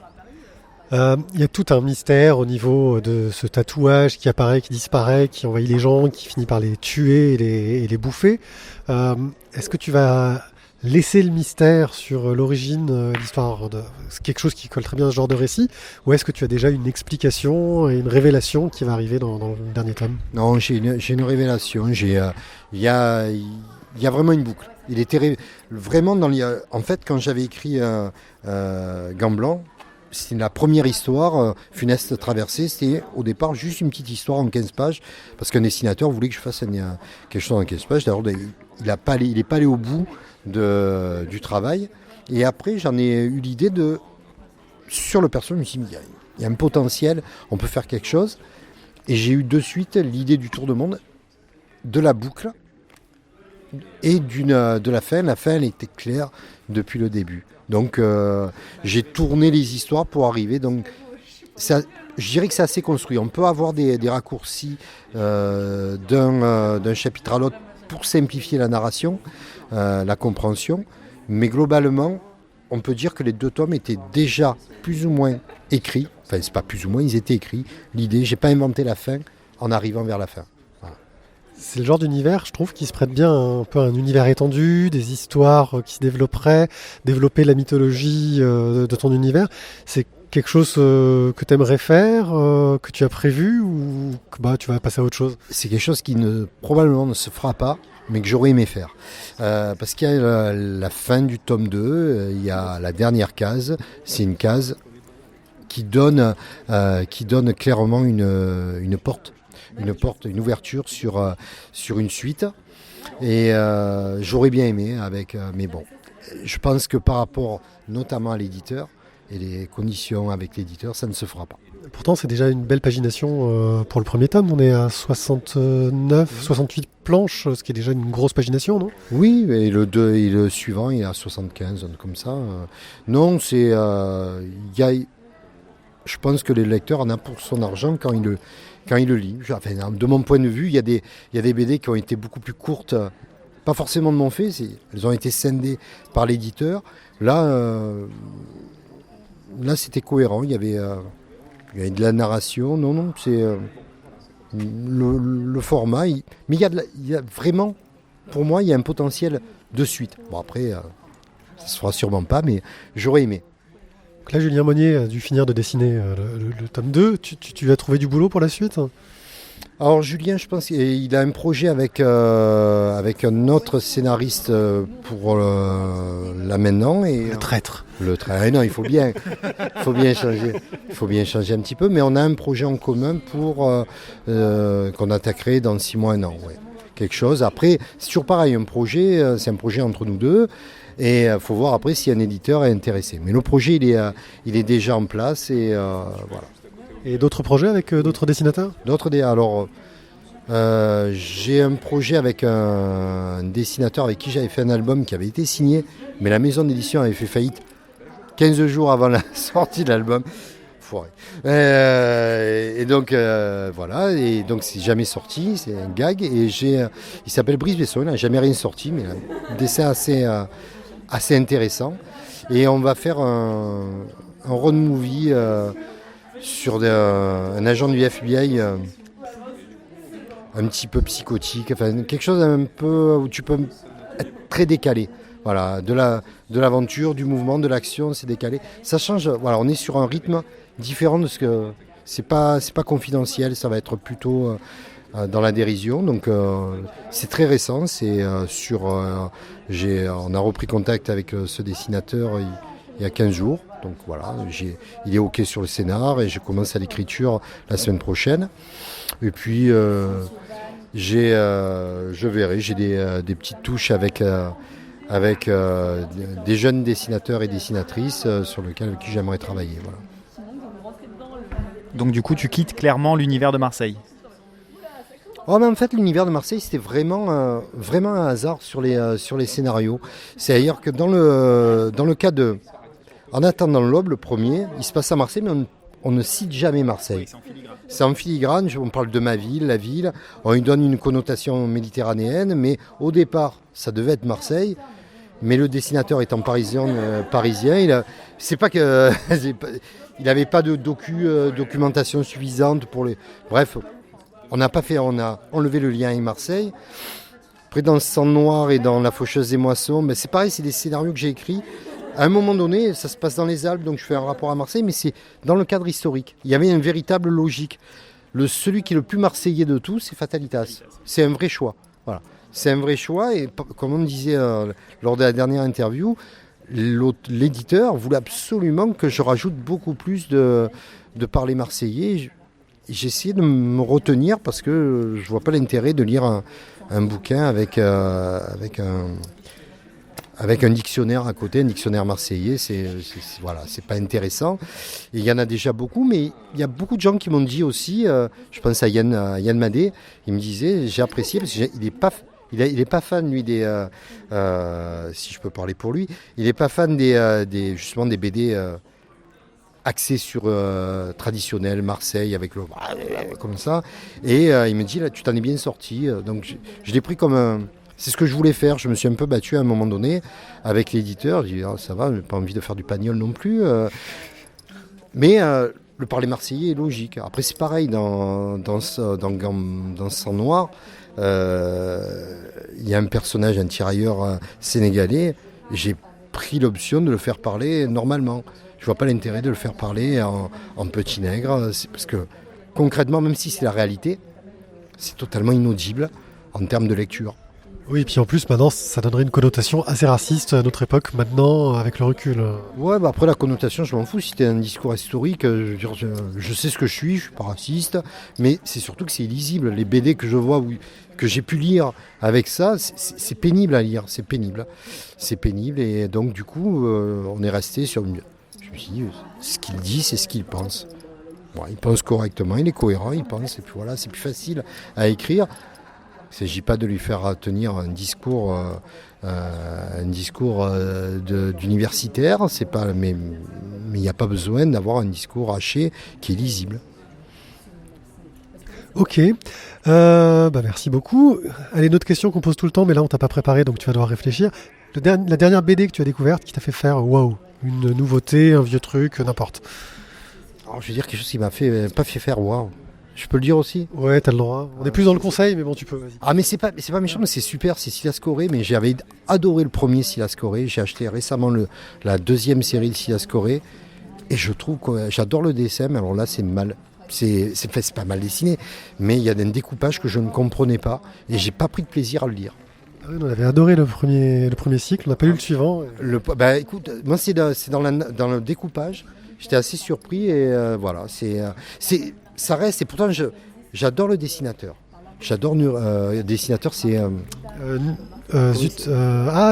Il y a tout un mystère au niveau de ce tatouage qui apparaît, qui disparaît, qui envahit les gens, qui finit par les tuer et les bouffer. Est-ce que tu vas laisser le mystère sur l'origine, l'histoire de c'est quelque chose qui colle très bien à ce genre de récit, ou est-ce que tu as déjà une explication et une révélation qui va arriver dans le dernier tome? Non, j'ai une révélation. Il y a vraiment une boucle. Il était vraiment en fait, quand j'avais écrit Gant Blanc, c'était la première histoire, Funeste Traversée, c'était au départ juste une petite histoire en 15 pages, parce qu'un dessinateur voulait que je fasse quelque chose en 15 pages. D'ailleurs, il n'est pas allé au bout du travail. Et après, j'en ai eu l'idée sur le personnage, je me suis dit, il y a un potentiel, on peut faire quelque chose. Et j'ai eu de suite l'idée du tour de monde, de la boucle, et de la fin. La fin, elle était claire depuis le début. Donc j'ai tourné les histoires pour arriver. Donc je dirais que c'est assez construit. On peut avoir des raccourcis d'un chapitre à l'autre pour simplifier la narration, la compréhension, mais globalement, on peut dire que les 2 tomes étaient déjà plus ou moins écrits. Enfin, c'est pas plus ou moins, ils étaient écrits. L'idée, j'ai pas inventé la fin en arrivant vers la fin. Voilà. C'est le genre d'univers, je trouve, qui se prête bien un peu à un univers étendu, des histoires qui se développeraient, développer la mythologie de ton univers. C'est quelque chose que tu aimerais faire, que tu as prévu, ou que tu vas passer à autre chose? C'est quelque chose qui probablement ne se fera pas, mais que j'aurais aimé faire. Parce qu'il y a la fin du tome 2, il y a la dernière case, c'est une case qui donne clairement une porte, une ouverture sur une suite. Et j'aurais bien aimé, mais bon, je pense que par rapport notamment à l'éditeur et les conditions avec l'éditeur, ça ne se fera pas. Pourtant, c'est déjà une belle pagination pour le premier tome. On est à 69, 68 planches, ce qui est déjà une grosse pagination, non? Oui, et le suivant, il est à 75, comme ça. Non, c'est... je pense que le lecteur en a pour son argent quand il le lit. Enfin, de mon point de vue, il y a des BD qui ont été beaucoup plus courtes, pas forcément de mon fait, elles ont été scindées par l'éditeur. Là, c'était cohérent, il y avait de la narration. Non, c'est le format. Mais il y a vraiment, pour moi, il y a un potentiel de suite. Bon, après, ça ne se fera sûrement pas, mais j'aurais aimé. Donc là, Julien Monnier a dû finir de dessiner le tome 2. Tu as trouvé du boulot pour la suite? Alors Julien, je pense qu'il a un projet avec un autre scénariste pour là maintenant. Et, le traître. Non, il faut bien changer. Il faut bien changer un petit peu, mais on a un projet en commun pour qu'on attaquerait dans 6 mois, 1 an. Ouais. Quelque chose. Après, c'est toujours pareil, c'est un projet entre nous deux. Et il faut voir après si un éditeur est intéressé. Mais le projet, il est déjà en place et voilà. Et d'autres projets avec d'autres dessinateurs? Alors, j'ai un projet avec un dessinateur avec qui j'avais fait un album qui avait été signé, mais la maison d'édition avait fait faillite 15 jours avant la sortie de l'album. Foiré. Et donc, voilà, et donc c'est jamais sorti, c'est un gag. Et il s'appelle Brice Besson, il n'a jamais rien sorti, mais un dessin assez intéressant. Et on va faire un road movie sur un agent du FBI un petit peu psychotique, enfin quelque chose un peu où tu peux être très décalé. Voilà, de l'aventure, du mouvement, de l'action, c'est décalé. Ça change, voilà, on est sur un rythme différent de ce que c'est pas confidentiel, ça va être plutôt dans la dérision. Donc c'est très récent, on a repris contact avec ce dessinateur il y a 15 jours. Donc voilà, il est OK sur le scénar et je commence à l'écriture la semaine prochaine. Et puis je verrai, j'ai des petites touches avec des jeunes dessinateurs et dessinatrices avec qui j'aimerais travailler. Voilà. Donc du coup, tu quittes clairement l'univers de Marseille. Oh, mais en fait, l'univers de Marseille, c'était vraiment un hasard sur les scénarios. C'est-à-dire que dans le cas de En attendant l'aube, le premier, il se passe à Marseille, mais on ne cite jamais Marseille. C'est en filigrane, on parle de ma ville, la ville, on lui donne une connotation méditerranéenne, mais au départ, ça devait être Marseille. Mais le dessinateur étant parisien, c'est pas que il n'avait pas de documentation suffisante pour les. Bref, on a enlevé le lien avec Marseille. Après, dans le Sang Noir et dans La Faucheuse des Moissons, mais c'est pareil, c'est des scénarios que j'ai écrits. À un moment donné, ça se passe dans les Alpes, donc je fais un rapport à Marseille, mais c'est dans le cadre historique. Il y avait une véritable logique. Celui qui est le plus marseillais de tous, c'est Fatalitas. C'est un vrai choix. Voilà. C'est un vrai choix, et comme on me disait lors de la dernière interview, l'éditeur voulait absolument que je rajoute beaucoup plus de parler marseillais. J'ai essayé de me retenir parce que je ne vois pas l'intérêt de lire un bouquin avec un dictionnaire à côté, un dictionnaire marseillais, c'est pas intéressant. Et il y en a déjà beaucoup, mais il y a beaucoup de gens qui m'ont dit aussi, je pense à Yann Madé, il me disait, j'ai apprécié parce qu'il n'est pas fan, lui, si je peux parler pour lui, il n'est pas fan justement des BD axé sur traditionnel, Marseille, avec le comme ça. Et il me dit, là, tu t'en es bien sorti. Donc je l'ai pris comme c'est ce que je voulais faire. Je me suis un peu battu à un moment donné avec l'éditeur. Je dis, ah, ça va, j'ai pas envie de faire du Pagnol non plus. Mais le parler marseillais est logique. Après, c'est pareil dans Sang Noir. Il y a un personnage, un tirailleur sénégalais. J'ai pris l'option de le faire parler normalement. Je vois pas l'intérêt de le faire parler en petit nègre. C'est parce que concrètement, même si c'est la réalité, c'est totalement inaudible en termes de lecture. Oui, et puis en plus, maintenant, ça donnerait une connotation assez raciste à notre époque, maintenant, avec le recul. Ouais, bah après la connotation, je m'en fous. Si c'était un discours historique, je sais ce que je suis pas raciste, mais c'est surtout que c'est illisible. Les BD que je vois, que j'ai pu lire avec ça, c'est pénible à lire, c'est pénible. C'est pénible, et donc du coup, on est resté sur une... Je me suis dit, ce qu'il dit, c'est ce qu'il pense. Bon, il pense correctement, il est cohérent, il pense, et puis voilà, c'est plus facile à écrire. Il ne s'agit pas de lui faire tenir un discours d'universitaire, c'est pas, mais il n'y a pas besoin d'avoir un discours haché qui est lisible. Ok, merci beaucoup. Allez, une autre question qu'on pose tout le temps, mais là on t'a pas préparé, donc tu vas devoir réfléchir. La dernière BD que tu as découverte qui t'a fait faire waouh, une nouveauté, un vieux truc, n'importe. Alors, je veux dire quelque chose qui m'a pas fait faire waouh. Je peux le dire aussi ? Ouais, t'as le droit. On est plus dans le conseil, mais bon, tu peux, vas-y. Ah, mais c'est pas méchant, mais c'est super, c'est Silas Corée, mais j'avais adoré le premier Silas Corée. J'ai acheté récemment la deuxième série de Silas Corée, et je trouve que j'adore le dessin, mais alors là, c'est pas mal dessiné, mais il y a un découpage que je ne comprenais pas, et j'ai pas pris de plaisir à le lire. Ah oui, on avait adoré le premier cycle, on n'a pas lu le suivant. Écoute, moi, c'est dans le découpage, j'étais assez surpris, et voilà, ça reste, et pourtant j'adore le dessinateur. J'adore le dessinateur, c'est...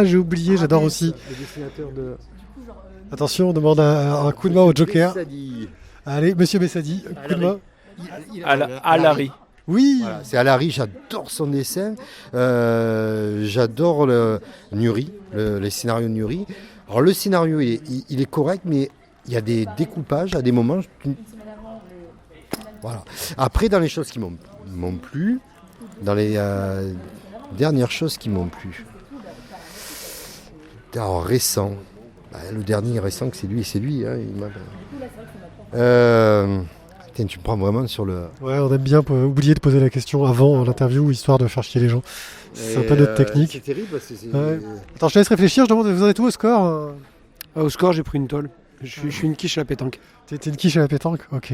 j'ai oublié, j'adore aussi. Le dessinateur de... Attention, on demande un coup de main au Joker. Allez, Monsieur Bessadi, coup de main. Alary. Oui. Voilà, c'est Alary, j'adore son dessin. J'adore le Nuri, les scénarios de Nuri. Alors le scénario, il est correct, mais il y a des découpages à des moments... Voilà. Après, dans les choses qui m'ont plu, dans les dernières choses qui m'ont plu, alors récent, le dernier récent que c'est lui. Hein, tu me prends vraiment sur le... Ouais, on aime bien oublier de poser la question avant l'interview, histoire de faire chier les gens. C'est un peu notre technique. C'est terrible parce que c'est... Ouais. Attends, je te laisse réfléchir, je demande, vous en êtes où au score ? Au score, j'ai pris une tôle. Je suis une quiche à la pétanque. T'es une quiche à la pétanque, ok.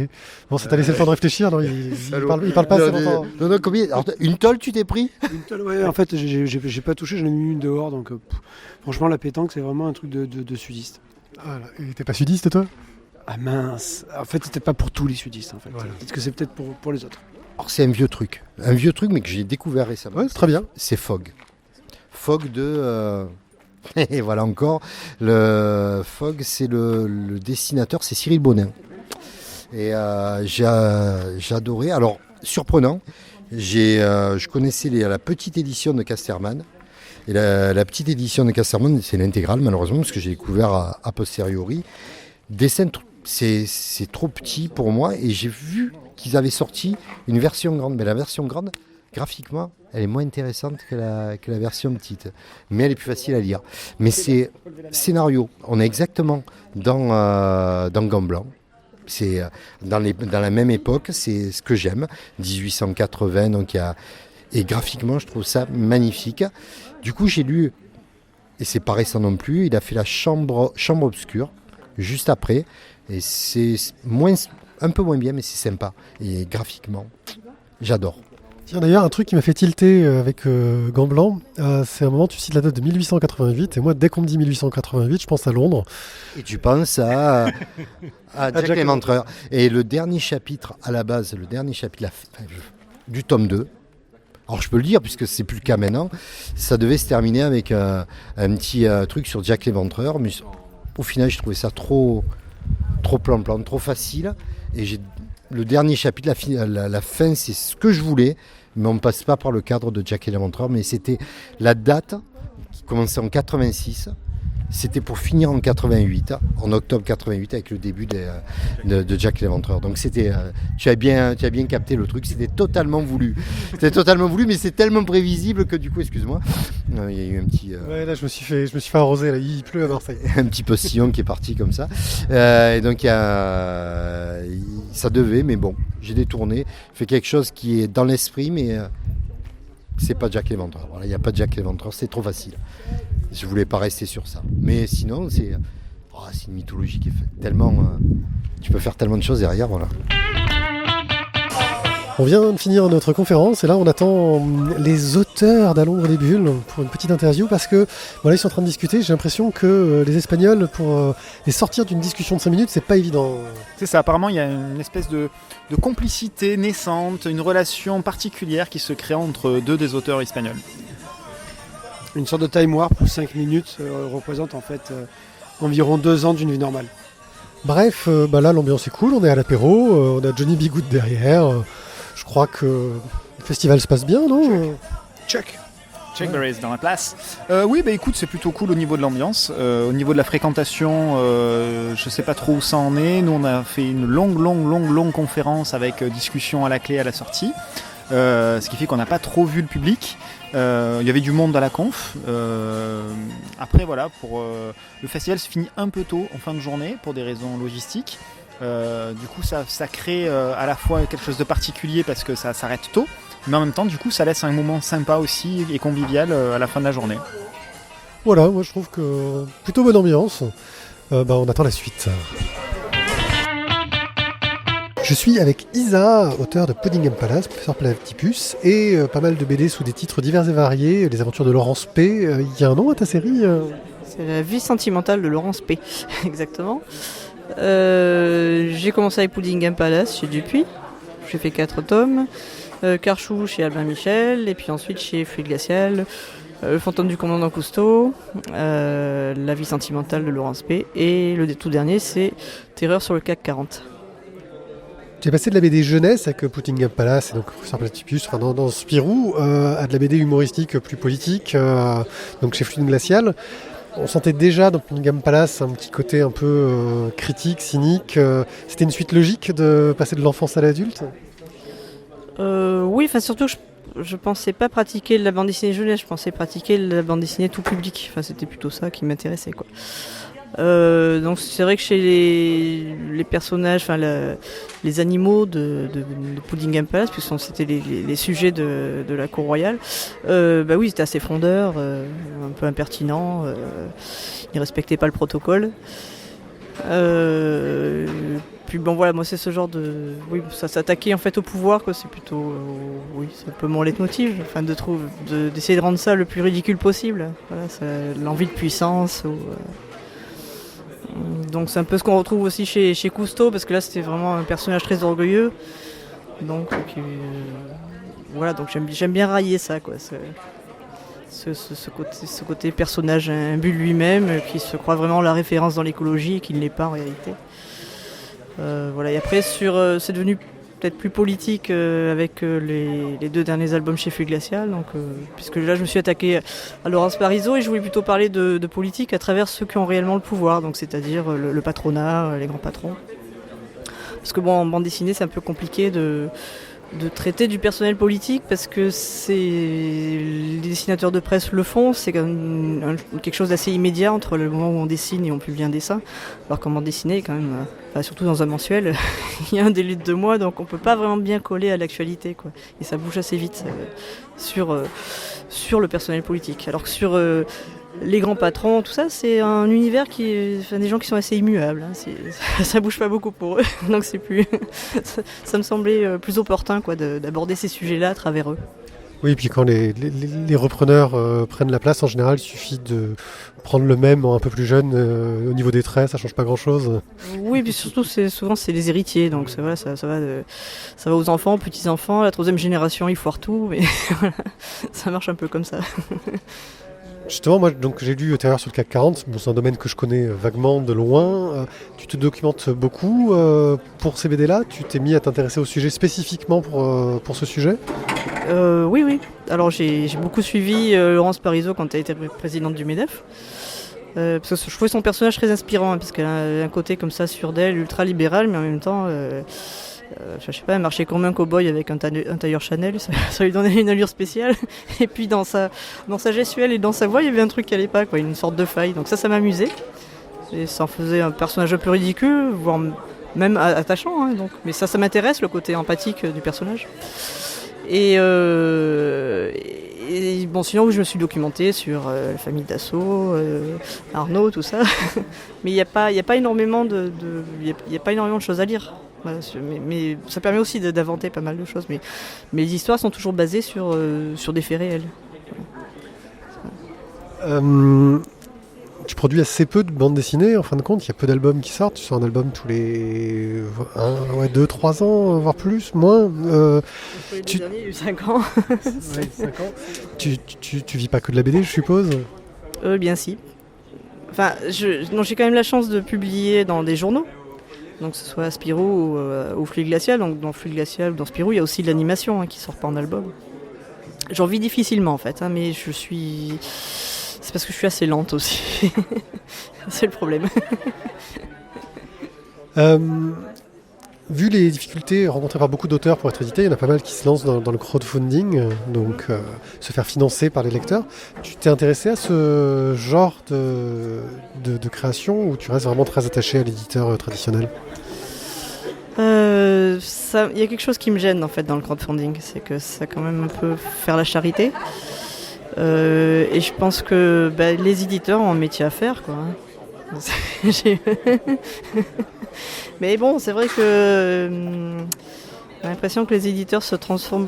Bon, ça t'a laissé le temps de réfléchir, non, il parle pas assez longtemps. Non, combien ? Alors, une tôle, tu t'es pris ? Une tôle, ouais, en fait, j'ai pas touché, j'en ai mis une dehors, donc franchement, la pétanque, c'est vraiment un truc de sudiste. Voilà. Et t'es pas sudiste, toi ? Ah mince, en fait, c'était pas pour tous les sudistes, en fait. Voilà. Parce que c'est peut-être pour les autres. Alors, c'est un vieux truc, mais que j'ai découvert récemment. Ouais, c'est très bien. C'est Fogg. Fogg de... Et voilà encore, le Fogg, c'est le dessinateur, c'est Cyril Bonin. Et j'ai adoré. Alors, surprenant, je connaissais la petite édition de Casterman. Et la petite édition de Casterman, c'est l'intégrale, malheureusement, parce que j'ai découvert a posteriori. Dessin, c'est trop petit pour moi. Et j'ai vu qu'ils avaient sorti une version grande. Mais la version grande, graphiquement, elle est moins intéressante que la version petite. Mais elle est plus facile à lire. Mais c'est scénario. On est exactement dans Gant Blanc. C'est dans la même époque. C'est ce que j'aime. 1880. Donc et graphiquement, je trouve ça magnifique. Du coup, j'ai lu, et c'est pas récent non plus, il a fait la Chambre obscure, juste après. Et c'est un peu moins bien, mais c'est sympa. Et graphiquement, j'adore. Tiens, d'ailleurs, un truc qui m'a fait tilter avec Gant Blanc, c'est un moment, tu cites la date de 1888, et moi, dès qu'on me dit 1888, je pense à Londres. Et tu penses à Jack l'Éventreur. Et le dernier chapitre, à la base, du tome 2, alors je peux le dire, puisque c'est plus le cas maintenant, ça devait se terminer avec un petit truc sur Jack l'Éventreur, mais au final, je trouvais ça trop plan-plan, trop facile, et le dernier chapitre, la fin, c'est ce que je voulais, mais on ne passe pas par le cadre de Jack l'Éventreur, mais c'était la date qui commençait en 86, c'était pour finir en 88, en octobre 88, avec le début de Jack l'Éventreur. Donc c'était, tu as bien capté le truc, c'était totalement voulu. C'était totalement voulu, mais c'est tellement prévisible que du coup, excuse-moi, il y a eu un petit... Ouais, là je me suis fait arroser, là, il pleut à Marseille. un petit postillon qui est parti comme ça. Et donc ça devait, mais bon, j'ai détourné, fait quelque chose qui est dans l'esprit, mais c'est pas Jack l'Éventreur. Voilà, il n'y a pas de Jack l'Éventreur, c'est trop facile. Je voulais pas rester sur ça. Mais sinon, c'est une mythologie qui est faite tellement... tu peux faire tellement de choses derrière, voilà. On vient de finir notre conférence et là on attend les auteurs d'À l'ombre des bulles pour une petite interview parce que voilà, ils sont en train de discuter. J'ai l'impression que les Espagnols, pour les sortir d'une discussion de 5 minutes, c'est pas évident. C'est ça, apparemment il y a une espèce de complicité naissante, une relation particulière qui se crée entre deux des auteurs espagnols. Une sorte de time warp où 5 minutes représente en fait environ 2 ans d'une vie normale. Bref, là l'ambiance est cool, on est à l'apéro, on a Johnny B. Good derrière. Je crois que le festival se passe bien, non ? Check. Check Berries dans la place. Oui, écoute, c'est plutôt cool au niveau de l'ambiance. Au niveau de la fréquentation, je sais pas trop où ça en est. Nous, on a fait une longue conférence avec discussion à la clé à la sortie. Ce qui fait qu'on n'a pas trop vu le public. Il y avait du monde à la conf. Après, voilà, le festival se finit un peu tôt en fin de journée pour des raisons logistiques. Du coup, ça crée à la fois quelque chose de particulier parce que ça s'arrête tôt, mais en même temps, du coup, ça laisse un moment sympa aussi et convivial à la fin de la journée. Voilà, moi je trouve que plutôt bonne ambiance. On attend la suite. Je suis avec Isa, auteur de Puddingham Palace, professeur Platypus, et pas mal de BD sous des titres divers et variés, les aventures de Laurence P. Il y a un nom à ta série C'est La vie sentimentale de Laurence P. Exactement. J'ai commencé avec Puddingham Palace chez Dupuis. J'ai fait 4 tomes. Carchou chez Albin Michel, et puis ensuite chez Fluide Glacial. Le fantôme du commandant Cousteau, La vie sentimentale de Laurence P. Et le tout dernier, c'est Terreur sur le CAC 40. Tu es passé de la BD jeunesse avec Puddingham Palace et donc professeur Platypus, dans Spirou, à de la BD humoristique plus politique, donc chez Fluide Glacial. On sentait déjà dans Puddingham Palace un petit côté un peu critique, cynique. C'était une suite logique de passer de l'enfance à l'adulte ? Oui, surtout je pensais pas pratiquer de la bande dessinée jeunesse, je pensais pratiquer de la bande dessinée tout public. C'était plutôt ça qui m'intéressait, quoi. Donc c'est vrai que chez les personnages, les animaux de Puddingham Palace, puisque c'était les sujets de la cour royale, oui, c'était assez frondeur, un peu impertinent, ils respectaient pas le protocole. Puis moi c'est ce genre de... Oui, ça s'attaquait en fait au pouvoir, quoi. C'est plutôt... oui, c'est un peu mon leitmotiv, d'essayer de rendre ça le plus ridicule possible. Voilà, l'envie de puissance... Donc c'est un peu ce qu'on retrouve aussi chez Cousteau, parce que là c'était vraiment un personnage très orgueilleux. Donc donc j'aime bien railler ça, quoi. Ce côté personnage imbu de lui-même, qui se croit vraiment la référence dans l'écologie et qui ne l'est pas en réalité. Et après c'est devenu peut-être plus politique avec les 2 derniers albums chez Fluide Glacial, puisque là je me suis attaqué à Laurence Parisot et je voulais plutôt parler de politique à travers ceux qui ont réellement le pouvoir, donc c'est-à-dire le patronat, les grands patrons. Parce que en bande dessinée c'est un peu compliqué de traiter du personnel politique, parce que les dessinateurs de presse le font, c'est quand même quelque chose d'assez immédiat entre le moment où on dessine et on publie un dessin, alors qu'en bande dessinée, quand même, surtout dans un mensuel, il y a un délai de 2 mois, donc on peut pas vraiment bien coller à l'actualité, quoi. Et ça bouge assez vite sur le personnel politique. Alors que sur les grands patrons, tout ça, c'est un univers des gens qui sont assez immuables, hein. Ça bouge pas beaucoup pour eux, donc c'est plus... ça me semblait plus opportun, quoi, d'aborder ces sujets-là à travers eux. Oui, et puis quand les repreneurs prennent la place, en général, il suffit de prendre le même un peu plus jeune. Au niveau des traits, ça change pas grand-chose. Oui, puis surtout, souvent, c'est les héritiers, donc ça va aux enfants, aux petits-enfants. La 3e génération, ils foirent tout, mais voilà, ça marche un peu comme ça. Justement, moi, donc, j'ai lu Terreur sur le CAC 40. Bon, c'est un domaine que je connais vaguement de loin. Tu te documentes beaucoup pour ces BD-là. Tu t'es mis à t'intéresser au sujet spécifiquement pour ce sujet ? Oui. Alors j'ai beaucoup suivi Laurence Parisot quand elle était présidente du MEDEF. Parce que je trouvais son personnage très inspirant, parce qu'elle a un côté comme ça sûr d'elle, ultra libéral, mais en même temps, je sais pas, elle marchait comme un cow-boy avec un tailleur Chanel, ça lui donnait une allure spéciale. Et puis dans sa gestuelle et dans sa voix, il y avait un truc qui allait pas, quoi, une sorte de faille. Donc ça m'amusait. Et ça en faisait un personnage un peu ridicule, voire même attachant. Hein, donc. Mais ça m'intéresse, le côté empathique du personnage. Et bon, sinon, je me suis documenté sur la famille Dassault, Arnaud, tout ça. Mais il n'y a pas énormément de choses à lire. Voilà, mais ça permet aussi d'inventer pas mal de choses. Mais les histoires sont toujours basées sur des faits réels. Tu produis assez peu de bandes dessinées, en fin de compte. Il y a peu d'albums qui sortent. Tu sors un album tous les 2-3 ans, voire plus, moins. Le dernier, il y a eu 5 ans. Ouais, 5 ans. Tu vis pas que de la BD, je suppose. Bien si. Enfin, j'ai quand même la chance de publier dans des journaux. Donc que ce soit Spirou ou Fluide Glacial. Donc dans Fluide Glacial ou dans Spirou, il y a aussi de l'animation qui sort pas en album. J'en vis difficilement en fait, mais c'est parce que je suis assez lente aussi. C'est le problème. Vu les difficultés rencontrées par beaucoup d'auteurs pour être édités, il y en a pas mal qui se lancent dans le crowdfunding, donc se faire financer par les lecteurs. Tu t'es intéressé à ce genre de création ou tu restes vraiment très attaché à l'éditeur traditionnel ? Il y a quelque chose qui me gêne en fait dans le crowdfunding, c'est que ça quand même un peu faire la charité. Et je pense que les éditeurs ont un métier à faire, quoi. Mais bon, c'est vrai que j'ai l'impression que les éditeurs se transforment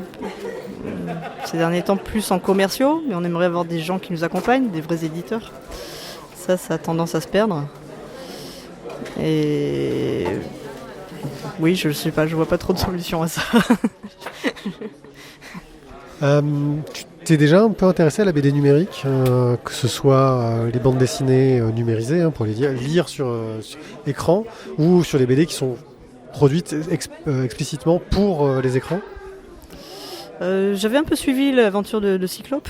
ces derniers temps plus en commerciaux, mais on aimerait avoir des gens qui nous accompagnent, des vrais éditeurs. Ça a tendance à se perdre. Et oui, je sais pas, je vois pas trop de solutions à ça. Tu t'es déjà un peu intéressé à la BD numérique, que ce soit les bandes dessinées numérisées pour les lire sur écran ou sur les BD qui sont produites explicitement pour les écrans ? J'avais un peu suivi l'aventure de Cyclope.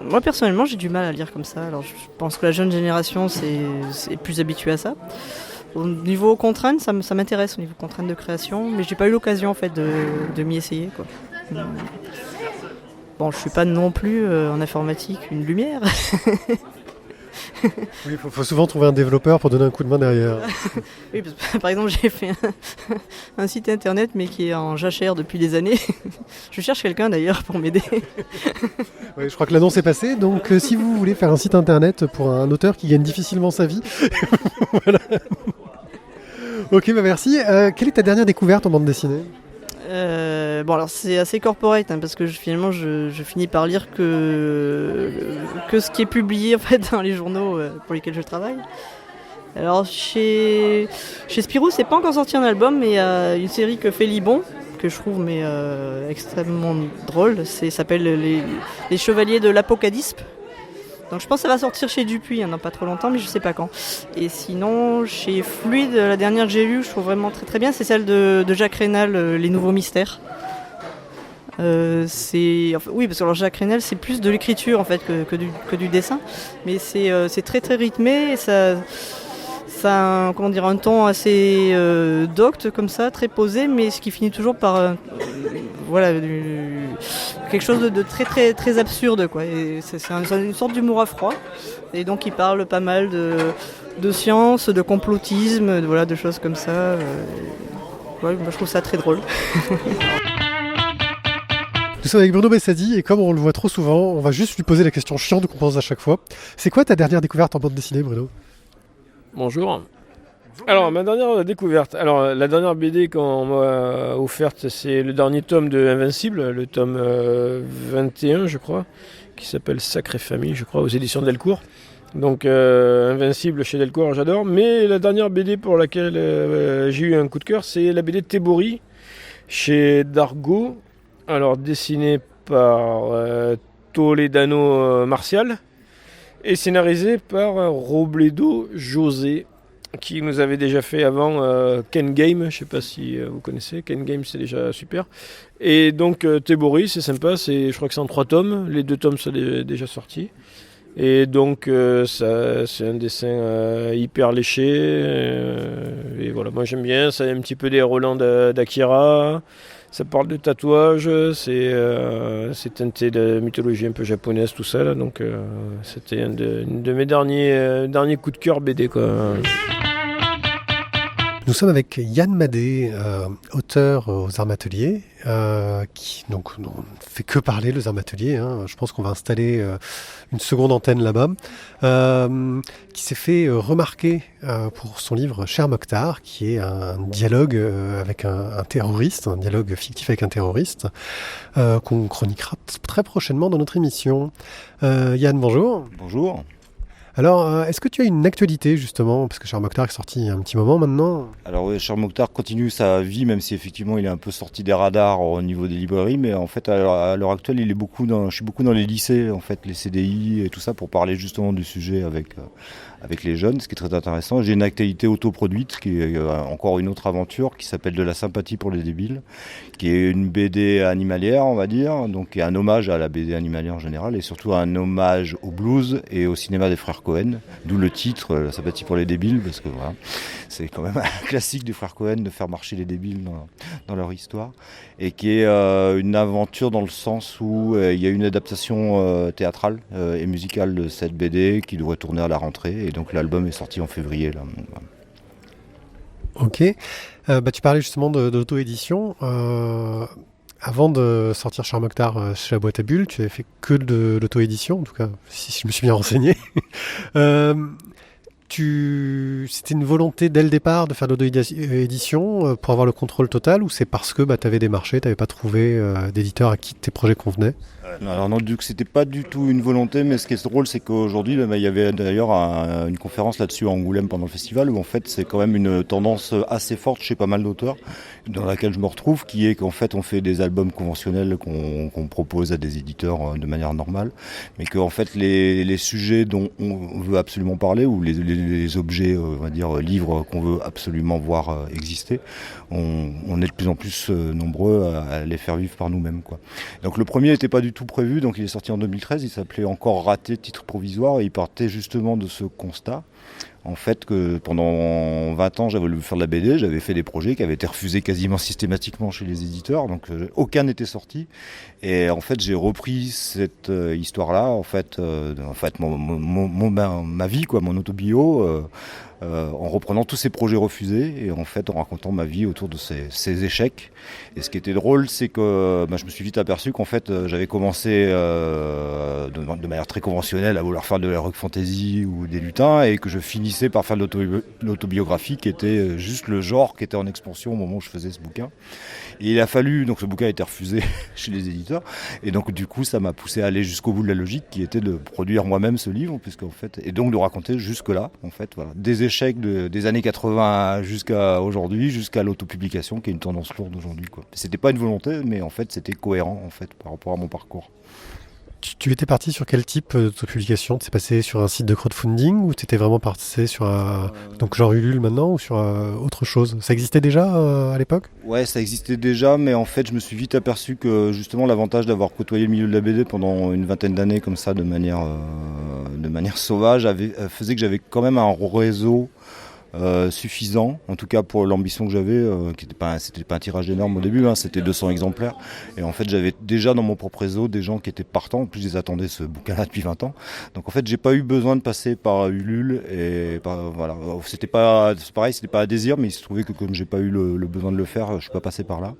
Moi personnellement j'ai du mal à lire comme ça, alors je pense que la jeune génération c'est plus habituée à ça. Au niveau contraintes, ça m'intéresse au niveau contraintes de création, mais j'ai pas eu l'occasion en fait de m'y essayer, quoi. Bon, je suis pas non plus en informatique une lumière. Oui, il faut souvent trouver un développeur pour donner un coup de main derrière. Oui, parce que, par exemple, j'ai fait un site internet, mais qui est en jachère depuis des années. Je cherche quelqu'un d'ailleurs pour m'aider. Oui, je crois que l'annonce est passée, donc si vous voulez faire un site internet pour un auteur qui gagne difficilement sa vie, voilà. Ok, merci. Quelle est ta dernière découverte en bande dessinée ? Bon, alors c'est assez corporate, parce que finalement je finis par lire que ce qui est publié en fait dans les journaux pour lesquels je travaille. Alors chez Spirou, c'est pas encore sorti un album, mais il y a une série que fait Libon que je trouve extrêmement drôle. Ça s'appelle les Chevaliers de l'Apocadispe. Donc je pense que ça va sortir chez Dupuis, dans pas trop longtemps, mais je sais pas quand. Et sinon, chez Fluide, la dernière que j'ai lue, je trouve vraiment très très bien, c'est celle de Jacques Rénal, Les Nouveaux Mystères. Oui, parce que alors Jacques Rénal, c'est plus de l'écriture en fait que du dessin, mais c'est très très rythmé. Et ça a un ton assez docte comme ça, très posé, mais ce qui finit toujours par quelque chose de très très très absurde, quoi. Et c'est une sorte d'humour à froid, et donc il parle pas mal de science, de complotisme, de choses comme ça. Moi je trouve ça très drôle. Nous sommes avec Bruno Bessadi et comme on le voit trop souvent, on va juste lui poser la question chiante qu'on pose à chaque fois. C'est quoi ta dernière découverte en bande dessinée, Bruno ? Bonjour. Alors, ma dernière découverte. Alors, la dernière BD qu'on m'a offerte, c'est le dernier tome de Invincible, le tome 21, je crois, qui s'appelle Sacrée Famille, je crois, aux éditions Delcourt. Donc, Invincible chez Delcourt, j'adore. Mais la dernière BD pour laquelle j'ai eu un coup de cœur, c'est la BD Tebori, chez Dargaud. Alors, dessinée par Toledano Martial et scénarisée par Robledo José. qui nous avait déjà fait avant Ken Game, je ne sais pas si vous connaissez. Ken Game, c'est déjà super. Et donc Tebori, c'est sympa, je crois que c'est en 3 tomes. Les 2 tomes sont déjà sortis. Et donc c'est un dessin hyper léché. Et voilà, moi j'aime bien. Ça a un petit peu des relents d'Akira. Ça parle de tatouage. C'est teinté de mythologie un peu japonaise, tout ça. Là, donc c'était un de mes derniers coups de cœur BD, quoi. Nous sommes avec Yann Madé, auteur aux Armes Ateliers, qui donc ne fait que parler les Armes Ateliers. Hein. Je pense qu'on va installer une seconde antenne là-bas, qui s'est fait remarquer pour son livre Cher Mokhtar, qui est un dialogue avec un terroriste, un dialogue fictif avec un terroriste, qu'on chroniquera très prochainement dans notre émission. Yann, bonjour. Bonjour. Alors, est-ce que tu as une actualité justement, parce que Cher Mokhtar est sorti il y a un petit moment maintenant? Alors oui, Cher Mokhtar continue sa vie, même si effectivement il est un peu sorti des radars au niveau des librairies, mais en fait à l'heure actuelle je suis beaucoup dans les lycées, en fait, les CDI et tout ça, pour parler justement du sujet avec les jeunes, ce qui est très intéressant. J'ai une actualité autoproduite, qui est encore une autre aventure, qui s'appelle De la sympathie pour les débiles, qui est une BD animalière, on va dire, donc qui est un hommage à la BD animalière en général, et surtout un hommage au blues et au cinéma des frères Cohen, d'où le titre, La sympathie pour les débiles, parce que voilà, c'est quand même un classique des frères Cohen de faire marcher les débiles dans leur histoire, et qui est une aventure dans le sens où il y a une adaptation théâtrale et musicale de cette BD qui devrait tourner à la rentrée, et donc l'album est sorti en février. Là. Ok, tu parlais justement de l'auto-édition. Avant de sortir Cher Mokhtar chez la boîte à bulles, tu avais fait que de l'auto-édition, en tout cas, si je me suis bien renseigné. C'était une volonté dès le départ de faire de l'auto-édition pour avoir le contrôle total, ou c'est parce que tu avais démarché, tu n'avais pas trouvé d'éditeur à qui tes projets convenaient? Alors non, c'était pas du tout une volonté, mais ce qui est drôle, c'est qu'aujourd'hui, il y avait d'ailleurs une conférence là-dessus à Angoulême pendant le festival, où en fait c'est quand même une tendance assez forte chez pas mal d'auteurs, dans laquelle je me retrouve, qui est qu'en fait on fait des albums conventionnels qu'on propose à des éditeurs de manière normale, mais qu'en fait les sujets dont on veut absolument parler, ou les objets, on va dire, livres qu'on veut absolument voir exister, on est de plus en plus nombreux à les faire vivre par nous-mêmes, quoi. Donc le premier n'était pas du tout prévu, donc il est sorti en 2013, il s'appelait Encore raté, titre provisoire, et il partait justement de ce constat, en fait, que pendant 20 ans j'avais voulu faire de la BD, j'avais fait des projets qui avaient été refusés quasiment systématiquement chez les éditeurs, donc aucun n'était sorti, et en fait j'ai repris cette histoire-là, en fait ma vie, quoi, mon autobio, en reprenant tous ces projets refusés et en fait en racontant ma vie autour de ces échecs. Et ce qui était drôle, c'est que je me suis vite aperçu qu'en fait j'avais commencé de manière très conventionnelle à vouloir faire de la rock fantasy ou des lutins, et que je finissais par faire de l'autobiographie, qui était juste le genre qui était en expansion au moment où je faisais ce bouquin. Et il a fallu, donc ce bouquin a été refusé chez les éditeurs, et donc du coup ça m'a poussé à aller jusqu'au bout de la logique, qui était de produire moi-même ce livre, puisque en fait, et donc de raconter jusque-là, en fait, voilà, des échecs des années 80 jusqu'à aujourd'hui, jusqu'à l'autopublication, qui est une tendance lourde aujourd'hui, quoi. C'était pas une volonté, mais en fait c'était cohérent, en fait, par rapport à mon parcours. Tu étais parti sur quel type d'autopublication? Tu t'es passé sur un site de crowdfunding, ou tu étais vraiment parti sur donc genre Ulule maintenant, ou sur autre chose? Ça existait déjà à l'époque? Ouais, ça existait déjà, mais en fait je me suis vite aperçu que justement l'avantage d'avoir côtoyé le milieu de la BD pendant une vingtaine d'années comme ça, de manière sauvage, faisait que j'avais quand même un réseau suffisant, en tout cas pour l'ambition que j'avais, c'était pas un tirage énorme au début, c'était 200 exemplaires, et en fait j'avais déjà dans mon propre réseau des gens qui étaient partants, en plus ils attendaient ce bouquin-là depuis 20 ans, donc en fait j'ai pas eu besoin de passer par Ulule, et voilà, c'est pareil, c'était pas un désir, mais il se trouvait que comme j'ai pas eu le besoin de le faire, je suis pas passé par là,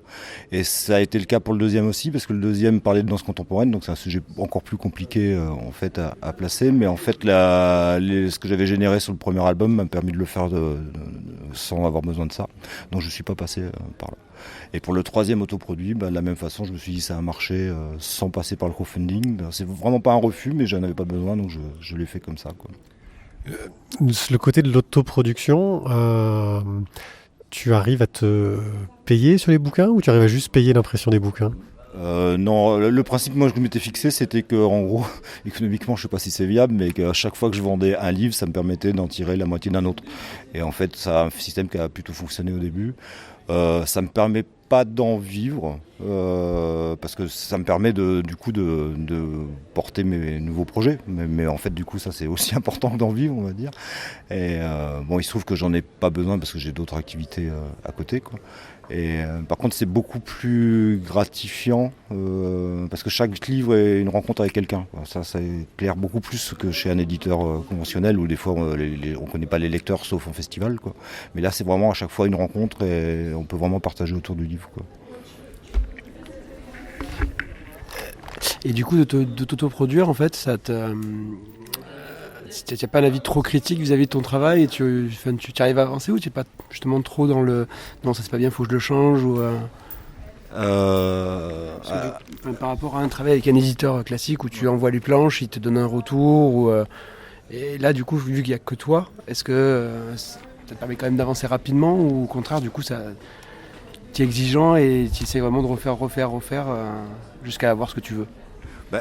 et ça a été le cas pour le deuxième aussi, parce que le deuxième parlait de danse contemporaine, donc c'est un sujet encore plus compliqué en fait à placer, mais en fait ce que j'avais généré sur le premier album m'a permis de le faire sans avoir besoin de ça, donc je suis pas passé par là. Et pour le troisième autoproduit, de la même façon, je me suis dit ça a marché sans passer par le crowdfunding. C'est vraiment pas un refus, mais j'en avais pas besoin, donc je l'ai fait comme ça, quoi. Le côté de l'autoproduction, tu arrives à te payer sur les bouquins, ou tu arrives à juste payer l'impression des bouquins? Non, le principe moi je m'étais fixé, c'était que en gros, économiquement je sais pas si c'est viable, mais qu'à chaque fois que je vendais un livre, ça me permettait d'en tirer la moitié d'un autre. Et en fait, c'est un système qui a plutôt fonctionné au début. Ça me permet pas d'en vivre, parce que ça me permet du coup de porter mes nouveaux projets. Mais en fait, du coup, ça c'est aussi important que d'en vivre, on va dire. Et bon, il se trouve que j'en ai pas besoin parce que j'ai d'autres activités à côté, quoi. Et par contre, c'est beaucoup plus gratifiant parce que chaque livre est une rencontre avec quelqu'un, quoi. Ça éclaire beaucoup plus que chez un éditeur conventionnel où des fois on connaît pas les lecteurs sauf en festival, quoi. Mais là, c'est vraiment à chaque fois une rencontre et on peut vraiment partager autour du livre, quoi. Et du coup, de t'autoproduire, en fait, ça te... Si tu n'as pas un avis trop critique vis-à-vis de ton travail, et tu arrives à avancer ou tu n'es pas justement trop dans le non, ça c'est pas bien, il faut que je le change ou par rapport à un travail avec un éditeur classique où tu envoies les planches, il te donne un retour ou, et là du coup vu qu'il n'y a que toi, est-ce que ça te permet quand même d'avancer rapidement ou au contraire du coup tu es exigeant et tu essaies vraiment de refaire jusqu'à avoir ce que tu veux?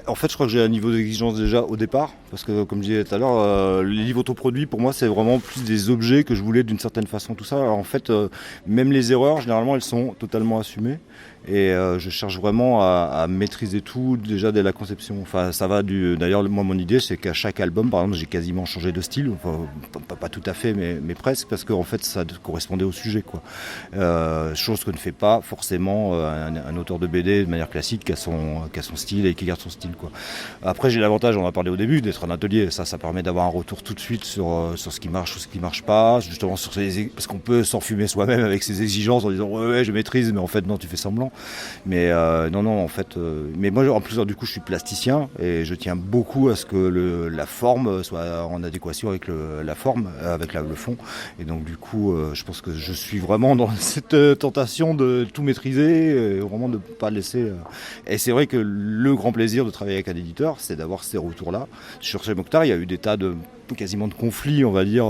En fait, je crois que j'ai un niveau d'exigence déjà au départ, parce que comme je disais tout à l'heure, les livres autoproduits, pour moi, c'est vraiment plus des objets que je voulais d'une certaine façon, tout ça. Alors, en fait, même les erreurs, généralement, elles sont totalement assumées. Et je cherche vraiment à maîtriser tout déjà dès la conception. Enfin, ça va d'ailleurs, moi, mon idée, c'est qu'à chaque album, par exemple, j'ai quasiment changé de style. Enfin, pas tout à fait, mais presque, parce qu'en fait, ça correspondait au sujet, quoi. Chose que ne fait pas forcément un auteur de BD de manière classique qui a son style et qui garde son style, quoi. Après, j'ai l'avantage, on en a parlé au début, d'être un atelier. Ça permet d'avoir un retour tout de suite sur ce qui marche ou ce qui marche pas. Justement, parce qu'on peut s'enfumer soi-même avec ses exigences en disant ouais, je maîtrise, mais en fait, non, tu fais semblant. Mais non, en fait, mais moi en plus du coup je suis plasticien et je tiens beaucoup à ce que la forme soit en adéquation avec la forme, avec le fond. Et donc du coup, je pense que je suis vraiment dans cette tentation de tout maîtriser, vraiment de ne pas laisser. Et c'est vrai que le grand plaisir de travailler avec un éditeur, c'est d'avoir ces retours-là. Sur chez Mokhtar, il y a eu des tas de quasiment de conflits, on va dire,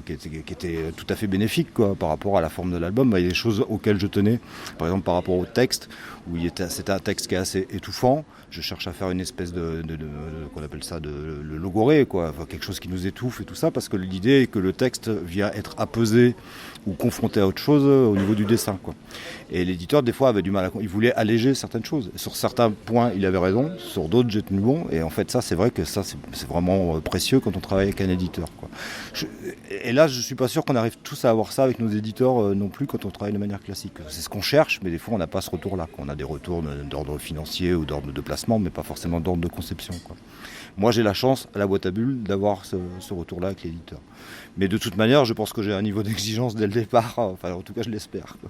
qui étaient tout à fait bénéfiques, quoi, par rapport à la forme de l'album. Il y a des choses auxquelles je tenais, par exemple par rapport au texte, où c'était un texte qui est assez étouffant. Je cherche à faire une espèce qu'on appelle ça le logoré, quoi, enfin, quelque chose qui nous étouffe et tout ça, parce que l'idée est que le texte vient être apesé ou confronté à autre chose au niveau du dessin, quoi. Et l'éditeur, des fois, avait du mal il voulait alléger certaines choses. Sur certains points, il avait raison, sur d'autres, j'ai tenu bon. Et en fait, ça, c'est vrai que ça, c'est vraiment précieux quand on travaille avec un éditeur, quoi. Et là, je suis pas sûr qu'on arrive tous à avoir ça avec nos éditeurs non plus quand on travaille de manière classique. C'est ce qu'on cherche, mais des fois, on n'a pas ce retour-là. On a des retours d'ordre financier ou d'ordre de placement, mais pas forcément d'ordre de conception, quoi. Moi, j'ai la chance, à la boîte à bulles, d'avoir ce retour-là avec l'éditeur. Mais de toute manière, je pense que j'ai un niveau d'exigence dès le départ. Enfin, en tout cas, je l'espère, quoi.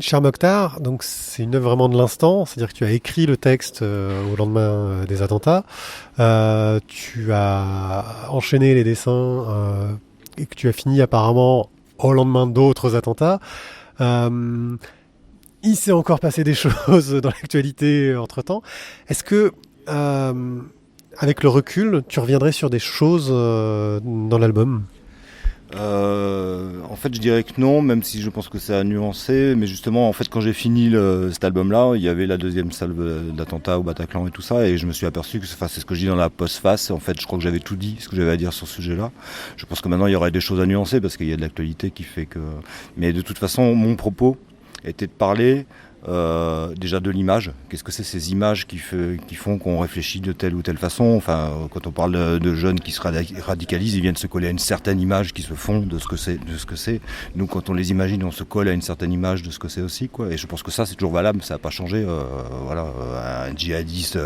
Cher Mokhtar, donc c'est une œuvre vraiment de l'instant, c'est-à-dire que tu as écrit le texte au lendemain des attentats, tu as enchaîné les dessins et que tu as fini apparemment au lendemain d'autres attentats. Il s'est encore passé des choses dans l'actualité entre-temps. Est-ce que, avec le recul, tu reviendrais sur des choses dans l'album ? En fait, je dirais que non, même si je pense que ça a nuancé. Mais justement, en fait, quand j'ai fini cet album-là, il y avait la deuxième salve d'attentats au Bataclan et tout ça, et je me suis aperçu que, c'est ce que je dis dans la postface. En fait, je crois que j'avais tout dit, ce que j'avais à dire sur ce sujet-là. Je pense que maintenant, il y aurait des choses à nuancer parce qu'il y a de l'actualité qui fait que. Mais de toute façon, mon propos était de parler. Déjà de l'image, qu'est-ce que c'est ces images qui font qu'on réfléchit de telle ou telle façon. Enfin, quand on parle de jeunes qui se radicalisent, ils viennent se coller à une certaine image qui se font de ce que c'est. Nous, quand on les imagine, on se colle à une certaine image de ce que c'est aussi, quoi. Et je pense que ça, c'est toujours valable, ça n'a pas changé. Un djihadiste,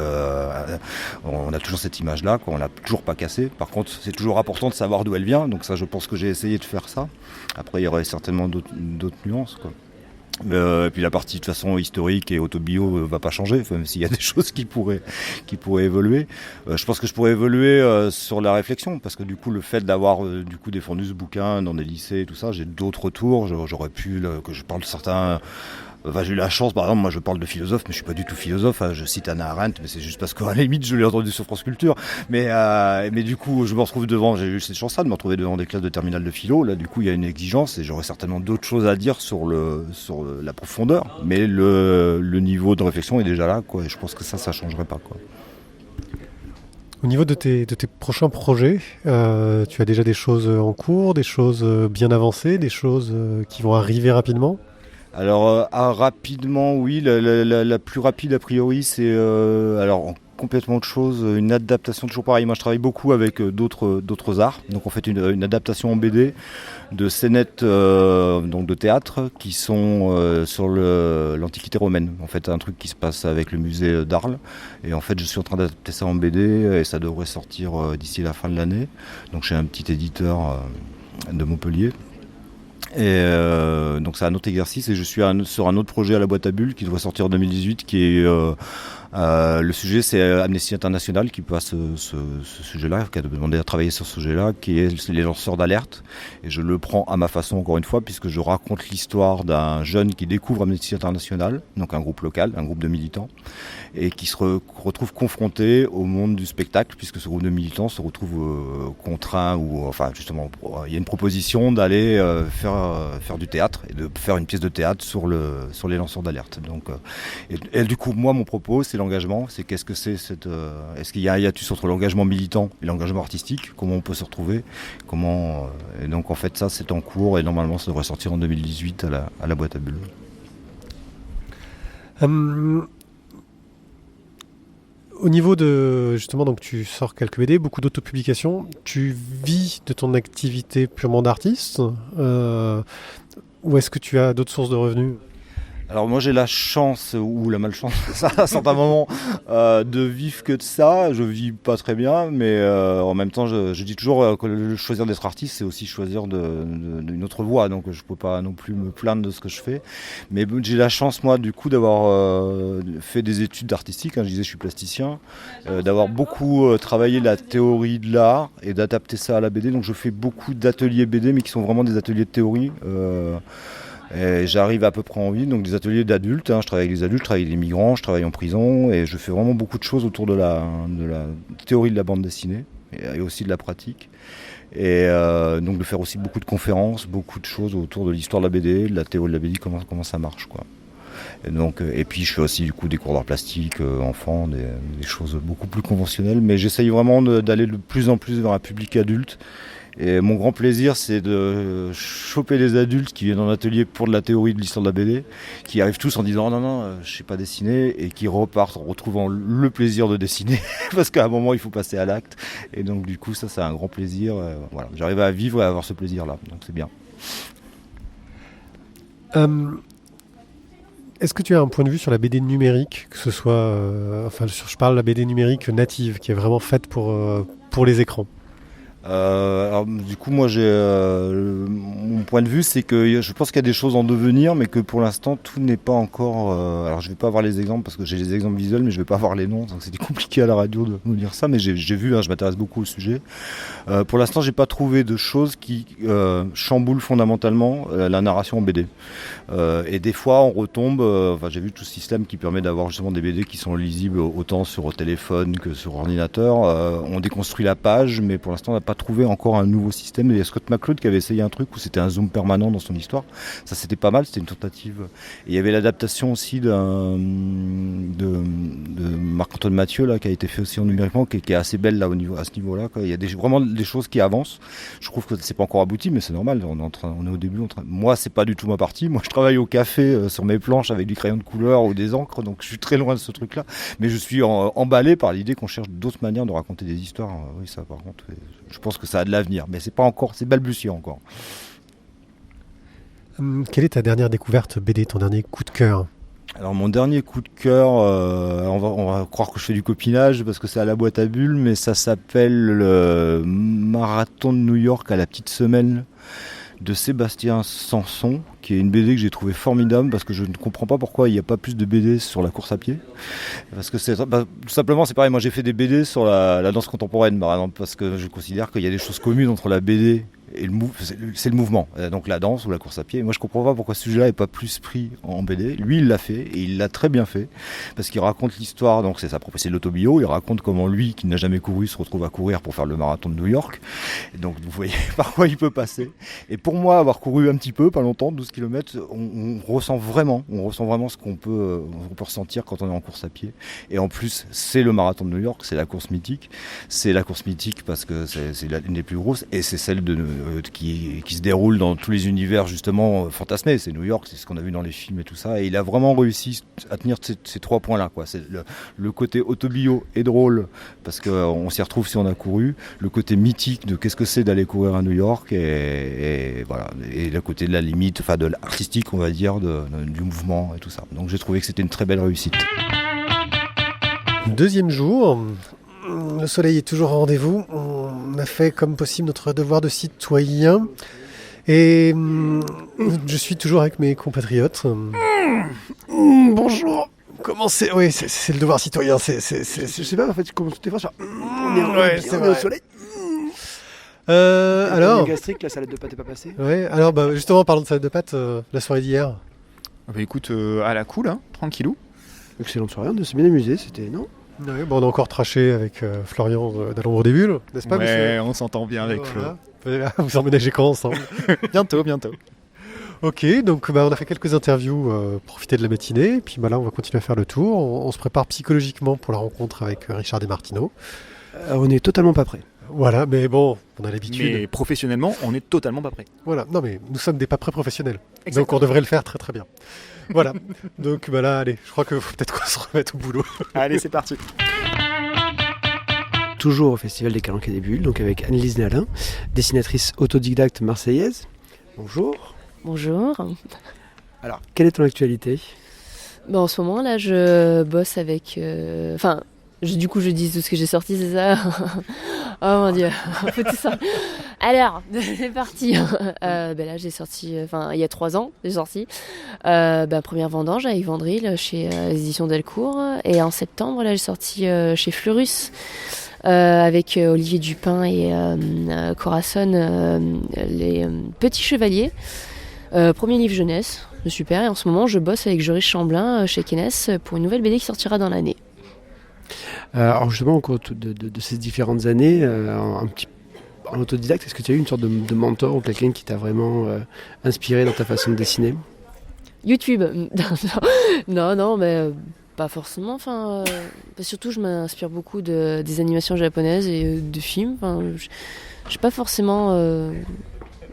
on a toujours cette image-là, quoi. On l'a toujours pas cassée. Par contre, c'est toujours important de savoir d'où elle vient. Donc ça, je pense que j'ai essayé de faire ça. Après, il y aurait certainement d'autres nuances, quoi. Et puis la partie de façon historique et autobio va pas changer, même s'il y a des choses qui pourraient évoluer. Je pense que je pourrais évoluer sur la réflexion, parce que du coup le fait d'avoir défendu ce bouquin dans des lycées et tout ça, j'ai d'autres retours. J'aurais pu que je parle de certains Enfin, j'ai eu la chance, par exemple, moi je parle de philosophe, mais je suis pas du tout philosophe. Je cite Hannah Arendt, mais c'est juste parce qu'à la limite je l'ai entendu sur France Culture. Mais du coup, je me retrouve devant, j'ai eu cette chance-là de me retrouver devant des classes de terminale de philo. Là, du coup, il y a une exigence et j'aurais certainement d'autres choses à dire sur la profondeur. Mais le niveau de réflexion est déjà là, quoi. Et je pense que ça changerait pas, quoi. Au niveau de tes prochains projets, tu as déjà des choses en cours, des choses bien avancées, des choses qui vont arriver rapidement? Alors rapidement, oui, la plus rapide a priori c'est complètement autre chose, une adaptation toujours pareil. Moi je travaille beaucoup avec d'autres arts, donc on fait une adaptation en BD de scénettes donc de théâtre qui sont sur l'Antiquité romaine. En fait un truc qui se passe avec le musée d'Arles et en fait je suis en train d'adapter ça en BD et ça devrait sortir d'ici la fin de l'année. Donc chez un petit éditeur de Montpellier. Et donc c'est un autre exercice et je suis sur un autre projet à la boîte à bulles qui doit sortir en 2018 qui est le sujet c'est Amnesty International qui passe ce sujet-là, qui a demandé à travailler sur ce sujet-là, qui est les lanceurs d'alerte. Et je le prends à ma façon encore une fois puisque je raconte l'histoire d'un jeune qui découvre Amnesty International, donc un groupe local, un groupe de militants, et qui se retrouve confronté au monde du spectacle puisque ce groupe de militants se retrouve contraint ou enfin justement il y a une proposition d'aller faire du théâtre et de faire une pièce de théâtre sur les lanceurs d'alerte. Donc et du coup moi mon propos c'est l'engagement, c'est qu'est-ce que c'est est-ce qu'il y a un hiatus entre l'engagement militant et l'engagement artistique, comment on peut se retrouver, et donc en fait ça c'est en cours et normalement ça devrait sortir en 2018 à la boîte à bulles. Au niveau de, justement, donc tu sors quelques BD, beaucoup d'autopublications, tu vis de ton activité purement d'artiste ou est-ce que tu as d'autres sources de revenus? Alors moi j'ai la chance ou la malchance, ça à certains moments, de vivre que de ça. Je vis pas très bien, mais en même temps je dis toujours que choisir d'être artiste c'est aussi choisir d'une autre voie, donc je peux pas non plus me plaindre de ce que je fais. Mais j'ai la chance moi du coup d'avoir fait des études artistiques, je disais je suis plasticien, d'avoir beaucoup travaillé la théorie de l'art et d'adapter ça à la BD. Donc je fais beaucoup d'ateliers BD mais qui sont vraiment des ateliers de théorie. Et j'arrive à peu près en ville, donc des ateliers d'adultes, je travaille avec les adultes, je travaille avec les migrants, je travaille en prison et je fais vraiment beaucoup de choses autour de la théorie de la bande dessinée et aussi de la pratique. Et donc de faire aussi beaucoup de conférences, beaucoup de choses autour de l'histoire de la BD, de la théorie de la BD, comment ça marche, quoi. Et puis je fais aussi du coup des cours d'art plastique enfants, des choses beaucoup plus conventionnelles, mais j'essaye vraiment d'aller de plus en plus vers un public adulte. Et mon grand plaisir, c'est de choper les adultes qui viennent en atelier pour de la théorie de l'histoire de la BD, qui arrivent tous en disant non, je sais pas dessiner, et qui repartent en retrouvant le plaisir de dessiner, parce qu'à un moment il faut passer à l'acte. Et donc du coup ça c'est un grand plaisir. Voilà, j'arrive à vivre et à avoir ce plaisir-là, donc c'est bien. Est-ce que tu as un point de vue sur la BD numérique, que ce soit, je parle de la BD numérique native, qui est vraiment faite pour les écrans? Alors, du coup, moi, mon point de vue, c'est que je pense qu'il y a des choses en devenir, mais que pour l'instant, tout n'est pas encore. Alors, je vais pas avoir les exemples parce que j'ai les exemples visuels, mais je vais pas avoir les noms, donc c'était compliqué à la radio de nous dire ça. Mais j'ai vu, je m'intéresse beaucoup au sujet. Pour l'instant, j'ai pas trouvé de choses qui chamboulent fondamentalement la narration en BD. Et des fois, on retombe. J'ai vu tout ce système qui permet d'avoir justement des BD qui sont lisibles autant sur téléphone que sur ordinateur. On déconstruit la page, mais pour l'instant, on n'a pas trouvé encore un nouveau système. Il y a Scott McCloud qui avait essayé un truc où c'était un zoom permanent dans son histoire. Ça c'était pas mal, c'était une tentative. Et il y avait l'adaptation aussi de Marc-Antoine Mathieu là, qui a été fait aussi en numériquement, qui est assez belle là, à ce niveau-là, quoi. Il y a vraiment des choses qui avancent. Je trouve que c'est pas encore abouti, mais c'est normal. On est au début. Moi, c'est pas du tout ma partie. Moi, je travaille au café sur mes planches avec du crayon de couleur ou des encres, donc je suis très loin de ce truc-là. Mais je suis emballé par l'idée qu'on cherche d'autres manières de raconter des histoires. Oui, ça par contre. Je pense que ça a de l'avenir, mais c'est pas encore, c'est balbutiant encore. Quelle est ta dernière découverte BD, ton dernier coup de cœur? Alors mon dernier coup de cœur, on va croire que je fais du copinage parce que c'est à la boîte à bulles, mais ça s'appelle le Marathon de New York à la petite semaine de Sébastien Sanson, qui est une BD que j'ai trouvée formidable parce que je ne comprends pas pourquoi il n'y a pas plus de BD sur la course à pied. Parce que tout simplement c'est pareil, moi j'ai fait des BD sur la danse contemporaine par exemple, parce que je considère qu'il y a des choses communes entre la BD Et c'est le mouvement, donc la danse ou la course à pied. Moi je comprends pas pourquoi ce sujet-là n'est pas plus pris en BD. Lui il l'a fait et il l'a très bien fait parce qu'il raconte l'histoire, donc c'est de l'autobio, il raconte comment lui qui n'a jamais couru se retrouve à courir pour faire le marathon de New York. Et donc vous voyez par quoi il peut passer. Et pour moi avoir couru un petit peu, pas longtemps, 12 km, on ressent vraiment ce qu'on peut ressentir quand on est en course à pied. Et en plus c'est le marathon de New York, c'est la course mythique parce que c'est l'une des plus grosses et c'est celle qui se déroule dans tous les univers justement fantasmés. C'est New York, c'est ce qu'on a vu dans les films et tout ça. Et il a vraiment réussi à tenir ces 3 points-là, quoi. C'est le côté autobio et drôle parce qu'on s'y retrouve si on a couru. Le côté mythique de qu'est-ce que c'est d'aller courir à New York et voilà. Et le côté de la limite, enfin de l'artistique, on va dire, du mouvement et tout ça. Donc j'ai trouvé que c'était une très belle réussite. Deuxième jour. Le soleil est toujours au rendez-vous. On a fait comme possible notre devoir de citoyen. Et je suis toujours avec mes compatriotes. Bonjour. Comment c'est ? Oui, c'est le devoir citoyen. Je sais pas en fait comment tu fais ça. C'est au soleil. Alors, gastrique, la salade de pâtes n'est pas passée. Ouais, alors justement, parlons de salade de pâtes, la soirée d'hier. Écoute, à la cool, hein, tranquillou. Excellente soirée, on s'est bien amusé, c'était non ? Ouais, on a encore traché avec Florian de l'ombre des bulles, n'est-ce pas, monsieur ? On s'entend bien avec Flo. Vous emménagez quand ensemble ? Bientôt. Ok, donc on a fait quelques interviews, profiter de la matinée, puis là on va continuer à faire le tour. On se prépare psychologiquement pour la rencontre avec Richard Desmartino. On n'est totalement pas prêts. Voilà, mais bon, on a l'habitude. Mais professionnellement, on n'est totalement pas prêt. Voilà, non mais nous sommes des pas prêts professionnels. Exactement. Donc on devrait le faire très très bien. Voilà, donc là, allez, je crois qu'il faut peut-être qu'on se remette au boulot. Allez, c'est parti. Toujours au Festival des Calanques et des Bulles, donc avec Annelise Nalin, dessinatrice autodidacte marseillaise. Bonjour. Bonjour. Alors, quelle est ton actualité ? En ce moment, là, je bosse avec... du coup, je dis tout ce que j'ai sorti, c'est ça ? Oh mon Dieu, faut tout ça. Alors, c'est parti. Là, j'ai sorti... il y a 3 ans, j'ai sorti. Première vendange avec Vandril chez les éditions Delcourt. Et en septembre, là, j'ai sorti chez Fleurus avec Olivier Dupin et Corazon, les Petits Chevaliers. Premier livre jeunesse, super. Et en ce moment, je bosse avec Joris Chamblin chez Kenes pour une nouvelle BD qui sortira dans l'année. Alors justement, au cours de ces différentes années, en autodidacte, est-ce que tu as eu une sorte de mentor ou quelqu'un qui t'a vraiment inspiré dans ta façon de dessiner ? YouTube. Non, mais pas forcément. Surtout, je m'inspire beaucoup des animations japonaises et de films. J'ai pas forcément...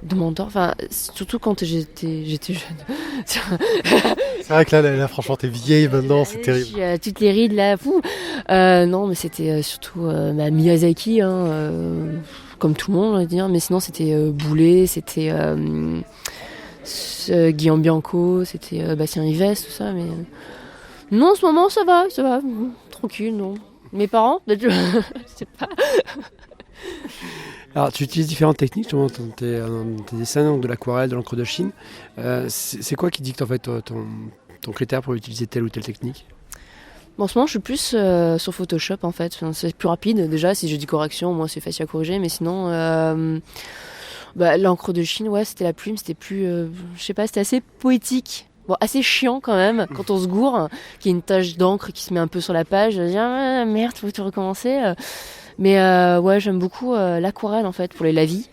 de mentor, surtout quand j'étais jeune. C'est vrai que là, franchement, t'es vieille maintenant, c'est terrible. Je suis à toutes les rides là, non, mais c'était surtout Miyazaki, comme tout le monde, on va dire. Mais sinon, c'était Boulet, c'était Guillaume Bianco, c'était Bastien Yves, tout ça. Mais non, en ce moment, ça va, tranquille, non. Mes parents, je sais pas. Alors, tu utilises différentes techniques, dans tes dessins, donc de l'aquarelle, de l'encre de Chine. C'est quoi qui dicte en fait ton critère pour utiliser telle ou telle technique ? En ce moment, je suis plus sur Photoshop en fait. C'est plus rapide. Déjà, si j'ai des corrections, au moins c'est facile à corriger. Mais sinon, l'encre de Chine, ouais, c'était la plume, c'était plus, je sais pas, c'était assez poétique. Bon, assez chiant quand même, quand on se gourre, qu'il y a une tache d'encre qui se met un peu sur la page. Je dis, merde, faut tout recommencer. Mais j'aime beaucoup l'aquarelle en fait pour les lavis.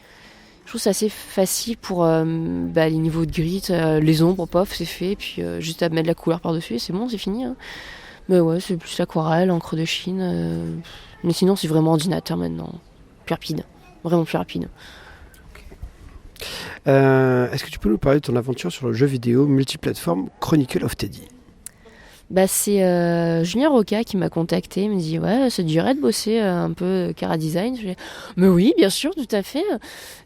Je trouve que c'est assez facile pour les niveaux de gris, les ombres, pof, c'est fait. Puis juste à mettre de la couleur par-dessus, c'est bon, c'est fini. Hein. Mais ouais, c'est plus l'aquarelle, encre de Chine. Mais sinon, c'est vraiment ordinateur maintenant. Plus rapide. Vraiment plus rapide. Est-ce que tu peux nous parler de ton aventure sur le jeu vidéo multiplateforme Chronicle of Teddy ? C'est Julien Roca qui m'a contacté, il me dit ouais, ça te dirait de bosser un peu Cara Design. Je dis, mais oui, bien sûr, tout à fait.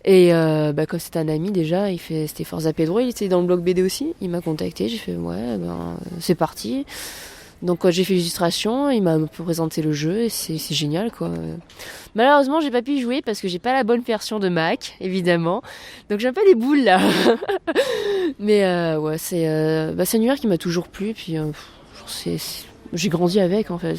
Et comme c'était un ami déjà, c'était Forza Pedro, il était dans le blog BD aussi. Il m'a contacté, j'ai fait ouais, c'est parti. Donc j'ai fait l'illustration, il m'a présenté le jeu et c'est génial quoi. Malheureusement, j'ai pas pu y jouer parce que j'ai pas la bonne version de Mac, évidemment. Donc j'ai un peu les boules là. Mais c'est un univers qui m'a toujours plu puis j'ai grandi avec en fait.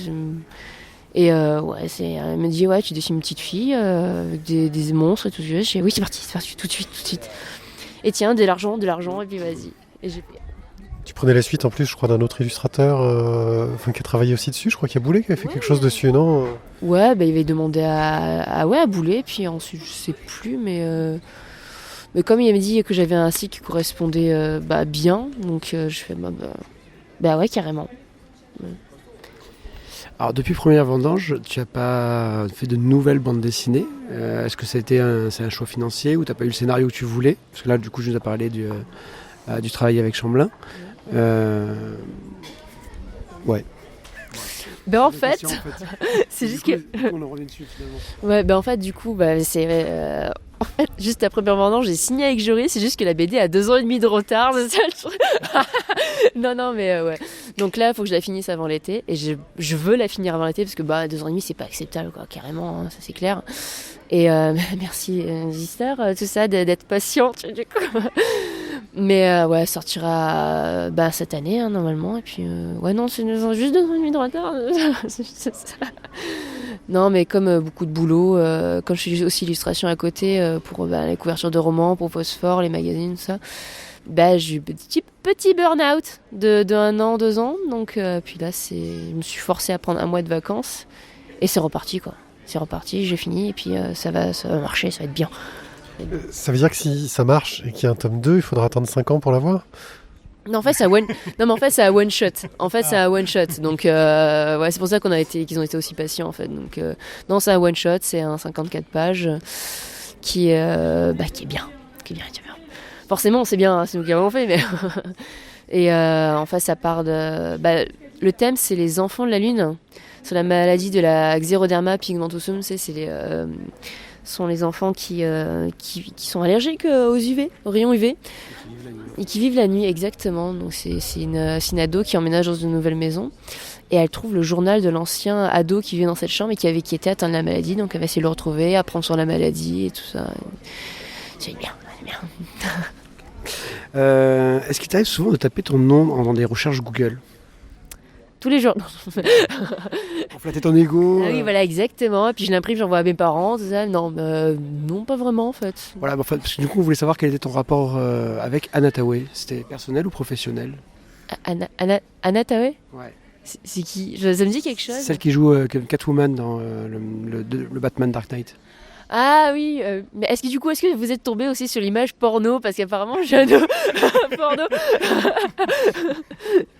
Et ouais, elle me dit, ouais, tu dessines une petite fille avec des monstres et tout. Je dis, oui, c'est parti, tout de suite. Et tiens, de l'argent, et puis vas-y. Et j'ai fait. Tu prenais la suite en plus, je crois, d'un autre illustrateur qui a travaillé aussi dessus. Je crois qu'il y a Boulet qui avait fait quelque chose dessus, non? Ouais, il avait demandé à Boulet, puis ensuite, je sais plus, mais comme il m'a dit que j'avais un style qui correspondait bien, donc je fais bah ouais, carrément. Ouais. Alors depuis Première Vendange, tu n'as pas fait de nouvelles bandes dessinées. Est-ce que c'est un choix financier ou tu n'as pas eu le scénario que tu voulais? Parce que là, du coup, je nous ai parlé du travail avec Chamblin. Ouais. Ben en fait, c'est juste que. On en revient dessus finalement. Ouais, ben en fait, du coup, c'est. En fait, juste après Première Vendange, j'ai signé avec Jory, c'est juste que la BD a 2 ans et demi de retard, c'est ça le truc. Non, mais ouais. Donc là, il faut que je la finisse avant l'été, et je veux la finir avant l'été, parce que 2 ans et demi, c'est pas acceptable, quoi, carrément, hein, ça c'est clair. Et merci, Zister, tout ça, d'être patiente, du coup. Mais ouais, sortira cette année, hein, normalement, et puis, ouais, non, c'est juste 2 ans et demi de retard, c'est ça. Non, mais comme beaucoup de boulot, comme je fais aussi illustration à côté pour les couvertures de romans, pour Phosphore, les magazines, tout ça, j'ai eu petit burn-out de 1 an, 2 ans. Donc, puis là, je me suis forcée à prendre 1 mois de vacances et c'est reparti, quoi. C'est reparti, j'ai fini et puis ça va marcher, ça va être bien. Ça veut dire que si ça marche et qu'il y a un tome 2, il faudra attendre 5 ans pour l'avoir? Non, en fait, c'est un one shot. En fait, c'est un one shot. Donc, ouais, c'est pour ça qu'ils ont été aussi patients, en fait. Donc, non, c'est un one shot. C'est un 54 pages qui est bien. Forcément, c'est bien. Hein, c'est nous qui l'avons fait, mais et en fait, ça part de. Le thème, c'est les enfants de la Lune. C'est la maladie de la Xeroderma pigmentosum. Sont les enfants qui sont allergiques aux UV, aux rayons UV. Et qui vivent la nuit, exactement. Donc c'est une ado qui emménage dans une nouvelle maison. Et elle trouve le journal de l'ancien ado qui vivait dans cette chambre et qui était atteint de la maladie. Donc elle va essayer de le retrouver, apprendre sur la maladie et tout ça. C'est bien. Est-ce qu'il t'arrive souvent de taper ton nom dans des recherches Google? Tous les jours. Pour flatter ton ego. Ah oui, voilà, exactement. Et puis je l'imprime, j'envoie à mes parents, tout ça. Non, pas vraiment en fait. Voilà, parce que du coup, on voulait savoir quel était ton rapport avec Anna Tawai. C'était personnel ou professionnel? Anna Tawai? Ouais. C'est qui? Ça me dit quelque chose. Celle qui joue Catwoman dans le Batman Dark Knight. Ah oui, mais est-ce que vous êtes tombé aussi sur l'image porno? Parce qu'apparemment j'ai un porno.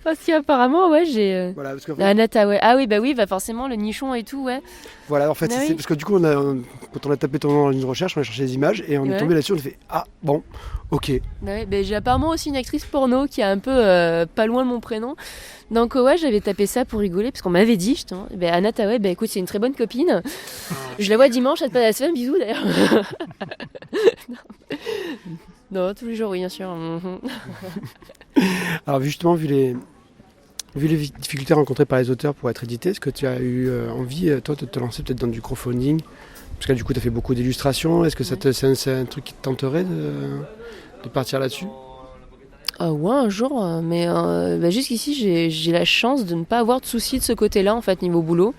Parce qu'apparemment, ouais, j'ai. Voilà, parce que Anna Tawai. Ah oui, forcément, le nichon et tout, ouais. Voilà, en fait, c'est parce que du coup, quand on a tapé ton nom dans une recherche, on a cherché des images et on est tombé là-dessus, on a fait ah, bon, ok. Ouais, j'ai apparemment aussi une actrice porno qui est un peu pas loin de mon prénom. Donc ouais, j'avais tapé ça pour rigoler parce qu'on m'avait dit justement, Anna Tawai, écoute, c'est une très bonne copine. Je la vois dimanche, elle se fait un bisou d'ailleurs. Non, tous les jours, oui, bien sûr. Alors justement, vu les difficultés rencontrées par les auteurs pour être édités, est-ce que tu as eu envie, toi, de te lancer peut-être dans du crowdfunding? Parce que du coup, tu as fait beaucoup d'illustrations. Est-ce que c'est un truc qui te tenterait de partir là-dessus? Ouais, un jour, mais jusqu'ici, j'ai la chance de ne pas avoir de soucis de ce côté-là, en fait, niveau boulot.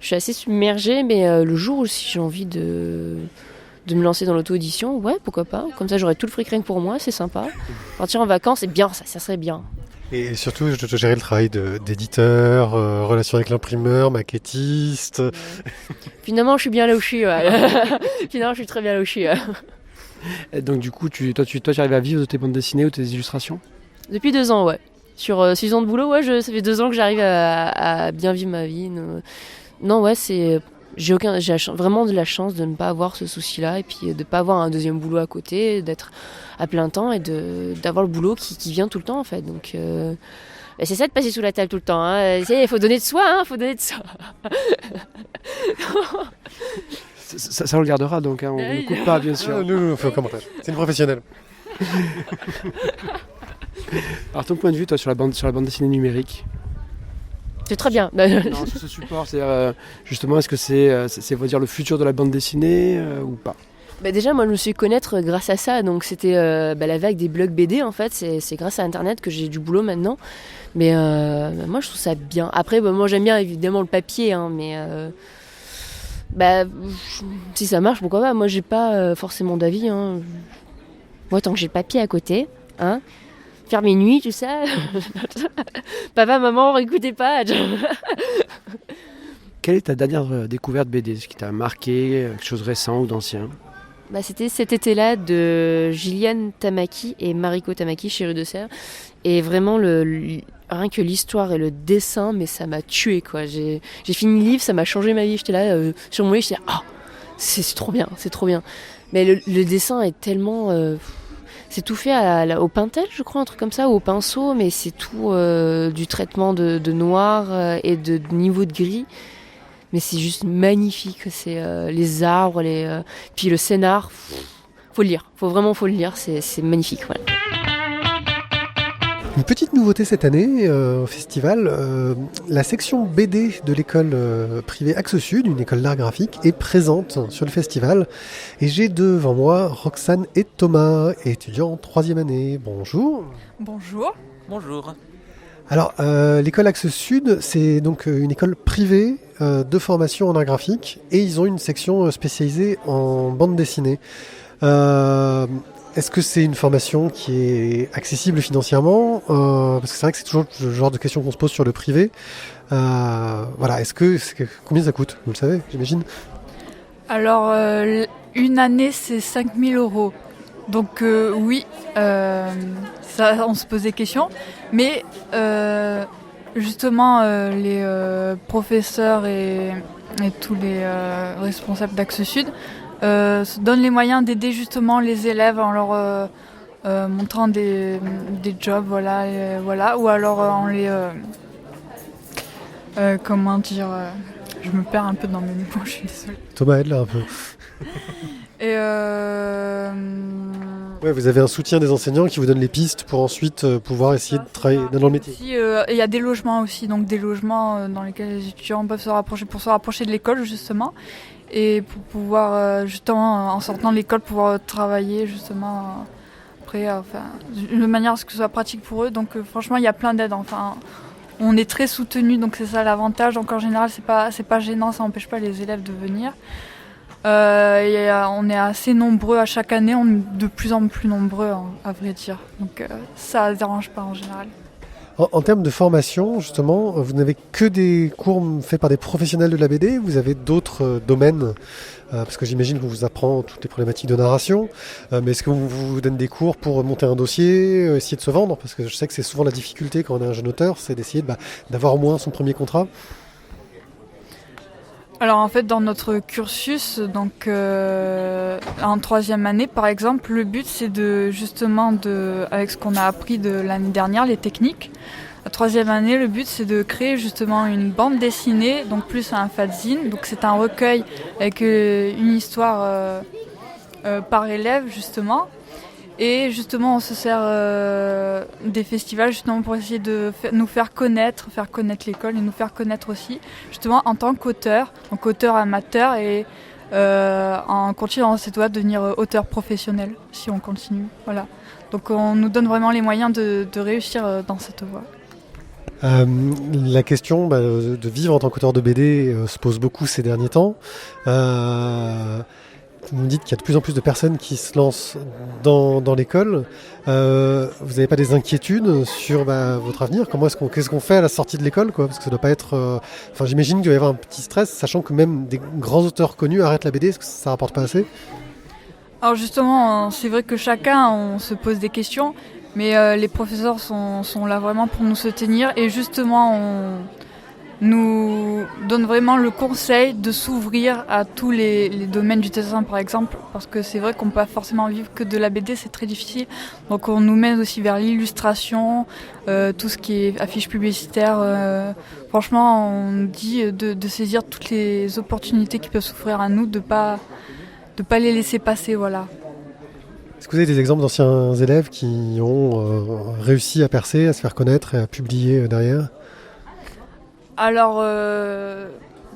Je suis assez submergée, mais le jour où si j'ai envie de me lancer dans l'auto-édition, ouais, pourquoi pas. Comme ça, j'aurai tout le fric rien que pour moi, c'est sympa. Partir en vacances, c'est bien, ça serait bien. Et surtout, je te gérer le travail d'éditeur, relation avec l'imprimeur, maquettiste. Finalement, je suis bien là où je suis. Ouais. Finalement, je suis très bien là où je suis. Et donc du coup, toi, tu arrives à vivre de tes bandes dessinées ou tes illustrations? Depuis 2 ans, ouais. Sur 6 ans de boulot, ouais, ça fait 2 ans que j'arrive à bien vivre ma vie. Non, ouais, j'ai vraiment de la chance de ne pas avoir ce souci-là et puis de ne pas avoir un deuxième boulot à côté, d'être à plein temps et d'avoir le boulot qui vient tout le temps, en fait. Donc, c'est ça de passer sous la table tout le temps. Hein. Il faut donner de soi, Ça on le gardera donc, hein, on ne coupe pas bien sûr. Nous, on fait aucun montage. C'est une professionnelle. Alors ton point de vue toi sur la bande dessinée numérique? C'est très bien. Non, sur ce support, c'est-à-dire justement, est-ce que c'est on va dire le futur de la bande dessinée ou pas? Déjà, moi, je me suis connaître grâce à ça. Donc, c'était la vague des blogs BD, en fait. C'est grâce à Internet que j'ai du boulot maintenant. Mais moi, je trouve ça bien. Après, moi, j'aime bien, évidemment, le papier. Hein, mais si ça marche, pourquoi pas. Moi, j'ai pas forcément d'avis. Hein. Moi, tant que j'ai le papier à côté, hein, faire mes nuits, tout ça. Papa, maman, écoutez pas. Quelle est ta dernière découverte BD? Ce qui t'a marqué, quelque chose récent ou d'ancien? C'était cet été-là de Gillian Tamaki et Mariko Tamaki chez Rue de Serre. Et vraiment, rien que l'histoire et le dessin, mais ça m'a tué, quoi. J'ai fini le livre, ça m'a changé ma vie. J'étais là, sur mon lit, j'étais là, c'est trop bien, c'est trop bien. Mais le dessin est tellement... c'est tout fait au pintel, je crois, un truc comme ça, ou au pinceau, mais c'est tout du traitement de noir et de niveau de gris. Mais c'est juste magnifique, c'est les arbres, puis le scénar, faut le lire, faut le lire, c'est magnifique. Voilà. Une petite nouveauté cette année au festival, la section BD de l'école privée Axe Sud, une école d'art graphique, est présente sur le festival. Et j'ai devant moi Roxane et Thomas, étudiants en 3e année. Bonjour. Bonjour. Bonjour. Alors, l'école Axe Sud, c'est donc une école privée de formation en art graphique et ils ont une section spécialisée en bande dessinée. Est-ce que c'est une formation qui est accessible financièrement parce que c'est vrai que c'est toujours le genre de questions qu'on se pose sur le privé. Voilà, combien ça coûte? Vous le savez, j'imagine. Alors, une année, c'est 5 000 €. Donc oui, ça, on se pose des questions. Mais justement, les professeurs et tous les responsables d'Axe Sud se donnent les moyens d'aider justement les élèves en leur montrant des jobs, voilà, ou alors en les... comment dire... je me perds un peu dans mes mots, je suis désolée. Thomas, aide là un peu. Et ouais, vous avez un soutien des enseignants qui vous donnent les pistes pour ensuite pouvoir essayer de travailler dans le métier. Il y a des logements aussi, donc des logements dans lesquels les étudiants peuvent se rapprocher de l'école justement, et pour pouvoir justement en sortant de l'école pouvoir travailler justement après, de manière à ce que ce soit pratique pour eux. Donc franchement, il y a plein d'aides. Enfin, on est très soutenus, donc c'est ça l'avantage. Donc en général, c'est pas gênant, ça n'empêche pas les élèves de venir. On est assez nombreux à chaque année, on est de plus en plus nombreux à vrai dire, donc ça ne dérange pas en général. En termes de formation, justement, vous n'avez que des cours faits par des professionnels de la BD, vous avez d'autres domaines, parce que j'imagine qu'on vous apprend toutes les problématiques de narration, mais est-ce qu'on vous donne des cours pour monter un dossier, essayer de se vendre? Parce que je sais que c'est souvent la difficulté quand on est un jeune auteur, c'est d'essayer d'avoir au moins son premier contrat. Alors en fait, dans notre cursus, donc en 3e année par exemple, le but c'est avec ce qu'on a appris de l'année dernière, les techniques. La 3e année, le but c'est de créer justement une bande dessinée, donc plus un fanzine. Donc c'est un recueil avec une histoire par élève justement. Et justement, on se sert des festivals justement pour essayer de nous faire connaître l'école et nous faire connaître aussi, justement en tant qu'auteur, donc auteur amateur et en continuant dans cette voie devenir auteur professionnel si on continue. Voilà. Donc on nous donne vraiment les moyens de réussir dans cette voie. La question de vivre en tant qu'auteur de BD se pose beaucoup ces derniers temps. Vous me dites qu'il y a de plus en plus de personnes qui se lancent dans l'école. Vous n'avez pas des inquiétudes sur votre avenir? Qu'est-ce qu'on fait à la sortie de l'école, quoi? Parce que ça doit pas être... j'imagine qu'il doit y avoir un petit stress, sachant que même des grands auteurs connus arrêtent la BD. Est-ce que ça rapporte pas assez? Alors justement, c'est vrai que chacun, on se pose des questions, mais les professeurs sont là vraiment pour nous soutenir. Et justement, on nous donne vraiment le conseil de s'ouvrir à tous les domaines du dessin par exemple, parce que c'est vrai qu'on ne peut pas forcément vivre que de la BD, c'est très difficile. Donc on nous mène aussi vers l'illustration, tout ce qui est affiches publicitaires. Franchement, on nous dit de saisir toutes les opportunités qui peuvent s'offrir à nous, de pas les laisser passer, voilà. Est-ce que vous avez des exemples d'anciens élèves qui ont réussi à percer, à se faire connaître et à publier derrière ? Alors,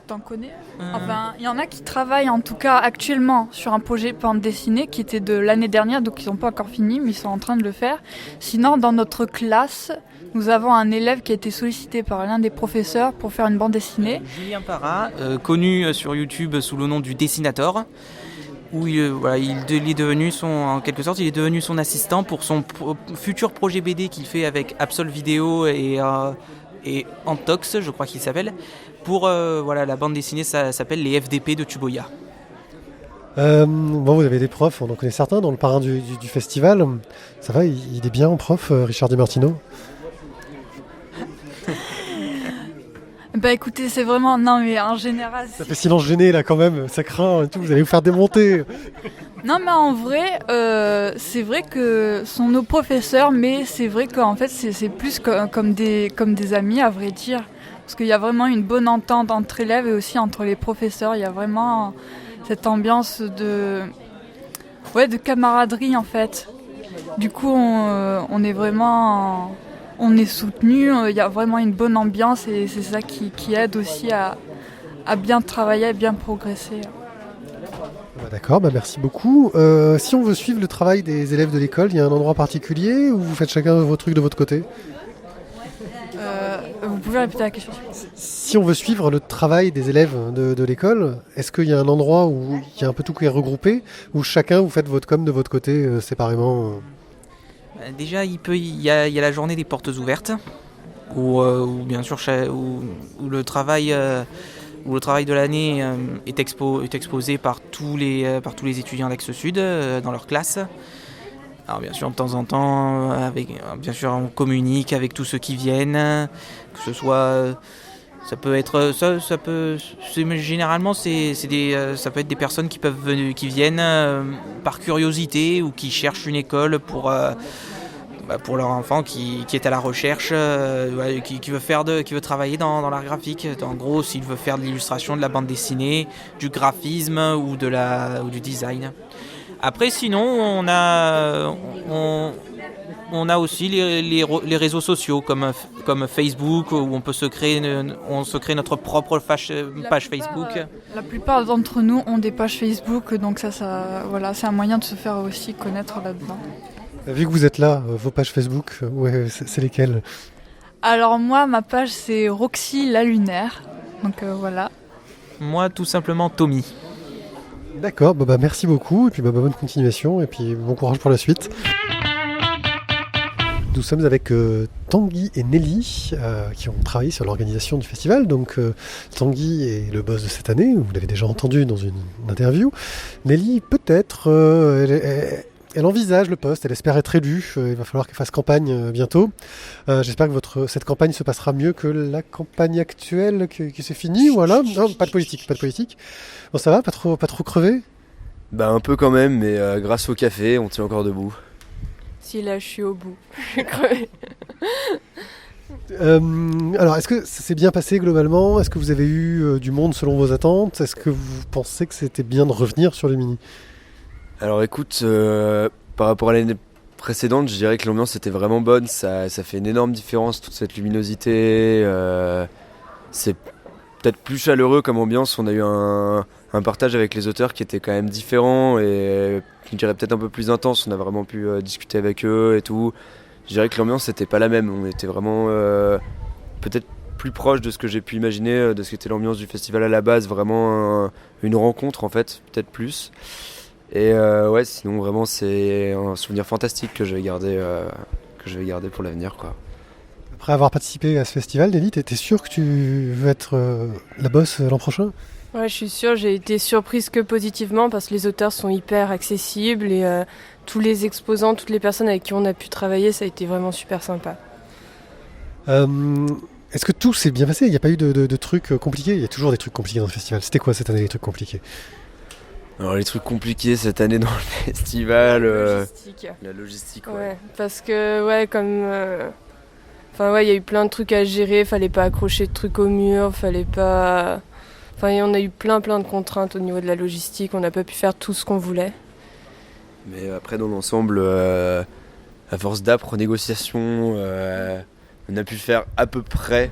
T'en connais? Enfin, il y en a qui travaillent en tout cas actuellement sur un projet bande dessinée qui était de l'année dernière, donc ils n'ont pas encore fini, mais ils sont en train de le faire. Sinon, dans notre classe, nous avons un élève qui a été sollicité par l'un des professeurs pour faire une bande dessinée. Julien Parra, connu sur YouTube sous le nom du Dessinator, où il est devenu en quelque sorte, il est devenu son assistant pour son futur projet BD qu'il fait avec Absol Vidéo et Antox, je crois qu'il s'appelle. Pour la bande dessinée, ça s'appelle les FDP de Tuboya. Vous avez des profs, on en connaît certains dans le parrain du festival. Ça va, il est bien en prof, Richard Di Martino? Bah écoutez, c'est vraiment... Non mais en général... Ça fait silence gêné là quand même, ça craint et tout, vous allez vous faire démonter. Non mais en vrai, c'est vrai que ce sont nos professeurs, mais c'est vrai qu'en fait c'est plus comme des amis à vrai dire. Parce qu'il y a vraiment une bonne entente entre élèves et aussi entre les professeurs. Il y a vraiment cette ambiance de camaraderie en fait. Du coup on est vraiment... On est soutenu, il y a vraiment une bonne ambiance et c'est ça qui aide aussi à bien travailler, à bien progresser. D'accord, merci beaucoup. Si on veut suivre le travail des élèves de l'école, il y a un endroit particulier ou vous faites chacun vos trucs de votre côté? Vous pouvez répéter la question? Si on veut suivre le travail des élèves de l'école, est-ce qu'il y a un endroit où il y a un peu tout qui est regroupé, où chacun vous faites votre com de votre côté séparément? Déjà, il y a la journée des portes ouvertes, où bien sûr où le travail de l'année est exposé par tous les étudiants d'Axe Sud dans leur classe. Alors bien sûr, de temps en temps, on communique avec tous ceux qui viennent, que ce soit... généralement, ça peut être des personnes qui viennent par curiosité ou qui cherchent une école pour leur enfant qui est à la recherche, qui veut travailler dans l'art graphique. En gros, s'il veut faire de l'illustration, de la bande dessinée, du graphisme ou du design. Après, sinon, on a aussi les réseaux sociaux comme Facebook, où on se crée notre propre page Facebook. La plupart d'entre nous ont des pages Facebook, donc ça c'est un moyen de se faire aussi connaître là-dedans. Vu que vous êtes là, vos pages Facebook, c'est lesquelles? Alors moi, ma page c'est Roxy la Lunaire, donc voilà. Moi, tout simplement Tommy. D'accord, merci beaucoup, et puis bonne continuation, et puis bon courage pour la suite. Nous sommes avec Tanguy et Nelly qui ont travaillé sur l'organisation du festival. Donc Tanguy est le boss de cette année, vous l'avez déjà entendu dans une interview. Nelly, peut-être, elle envisage le poste, elle espère être élue. Il va falloir qu'elle fasse campagne bientôt. J'espère que cette campagne se passera mieux que la campagne actuelle qui s'est finie. Voilà. Non, pas de politique. Bon, ça va, pas trop crevé? Un peu quand même, mais grâce au café, on tient encore debout. Si là, je suis au bout. Je suis crevée. Alors, est-ce que ça s'est bien passé globalement? Est-ce que vous avez eu du monde selon vos attentes? Est-ce que vous pensez que c'était bien de revenir sur les mini? Alors écoute, par rapport à l'année précédente, je dirais que l'ambiance était vraiment bonne. Ça fait une énorme différence, toute cette luminosité. C'est peut-être plus chaleureux comme ambiance. On a eu un partage avec les auteurs qui était quand même différent et je dirais peut-être un peu plus intense. On a vraiment pu discuter avec eux et tout. Je dirais que l'ambiance n'était pas la même. On était vraiment peut-être plus proche de ce que j'ai pu imaginer, de ce qu'était l'ambiance du festival à la base. Vraiment une rencontre en fait, peut-être plus. Et sinon vraiment c'est un souvenir fantastique que je vais garder pour l'avenir, quoi. Après avoir participé à ce festival, Nelly, t'es sûre que tu veux être la boss l'an prochain? Ouais, je suis sûre, j'ai été surprise que positivement parce que les auteurs sont hyper accessibles et tous les exposants, toutes les personnes avec qui on a pu travailler, ça a été vraiment super sympa. Est-ce que tout s'est bien passé? Il n'y a pas eu de trucs compliqués? Il y a toujours des trucs compliqués dans le festival. C'était quoi cette année les trucs compliqués? Alors les trucs compliqués cette année dans le festival, la logistique, ouais. Parce que il y a eu plein de trucs à gérer, fallait pas accrocher de trucs au mur, on a eu plein de contraintes au niveau de la logistique, on n'a pas pu faire tout ce qu'on voulait. Mais après dans l'ensemble, à force d'âpres négociations, on a pu faire à peu près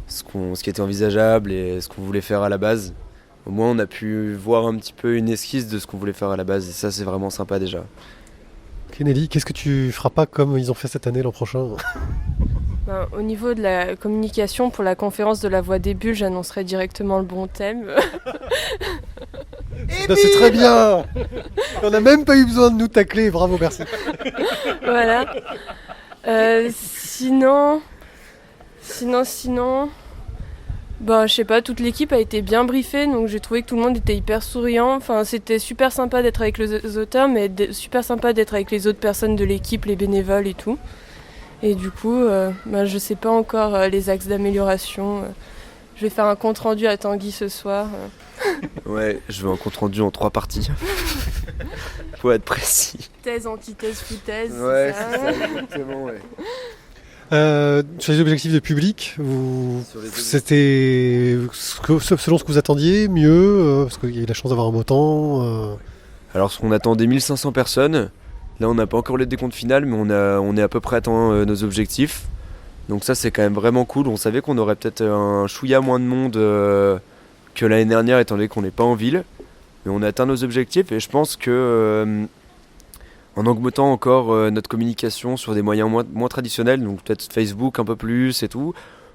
ce qui était envisageable et ce qu'on voulait faire à la base. Au moins on a pu voir un petit peu une esquisse de ce qu'on voulait faire à la base et ça c'est vraiment sympa déjà. Ok Nelly, qu'est-ce que tu feras pas comme ils ont fait cette année l'an prochain? Au niveau de la communication pour la conférence de la Voix des Bulles, j'annoncerai directement le bon thème. C'est très bien. On n'a même pas eu besoin de nous tacler, bravo, merci. Voilà. Sinon, je sais pas, toute l'équipe a été bien briefée, donc j'ai trouvé que tout le monde était hyper souriant. Enfin, c'était super sympa d'être avec les auteurs, mais super sympa d'être avec les autres personnes de l'équipe, les bénévoles et tout. Et du coup, je sais pas encore les axes d'amélioration. Je vais faire un compte rendu à Tanguy ce soir. Ouais, je veux un compte rendu en 3 parties. Faut être précis. Thèse, antithèse, foutaise. Ouais, c'est ça, exactement, ouais. Sur les objectifs de public, c'était selon ce que vous attendiez, mieux, parce qu'il y a eu la chance d'avoir un beau temps. Alors, on attendait 1500 personnes. Là, on n'a pas encore le décompte final, mais on est à peu près atteint nos objectifs. Donc ça, c'est quand même vraiment cool. On savait qu'on aurait peut-être un chouïa moins de monde que l'année dernière, étant donné qu'on n'est pas en ville. Mais on a atteint nos objectifs et je pense que en augmentant encore notre communication sur des moyens moins traditionnels, donc peut-être Facebook un peu plus et tout,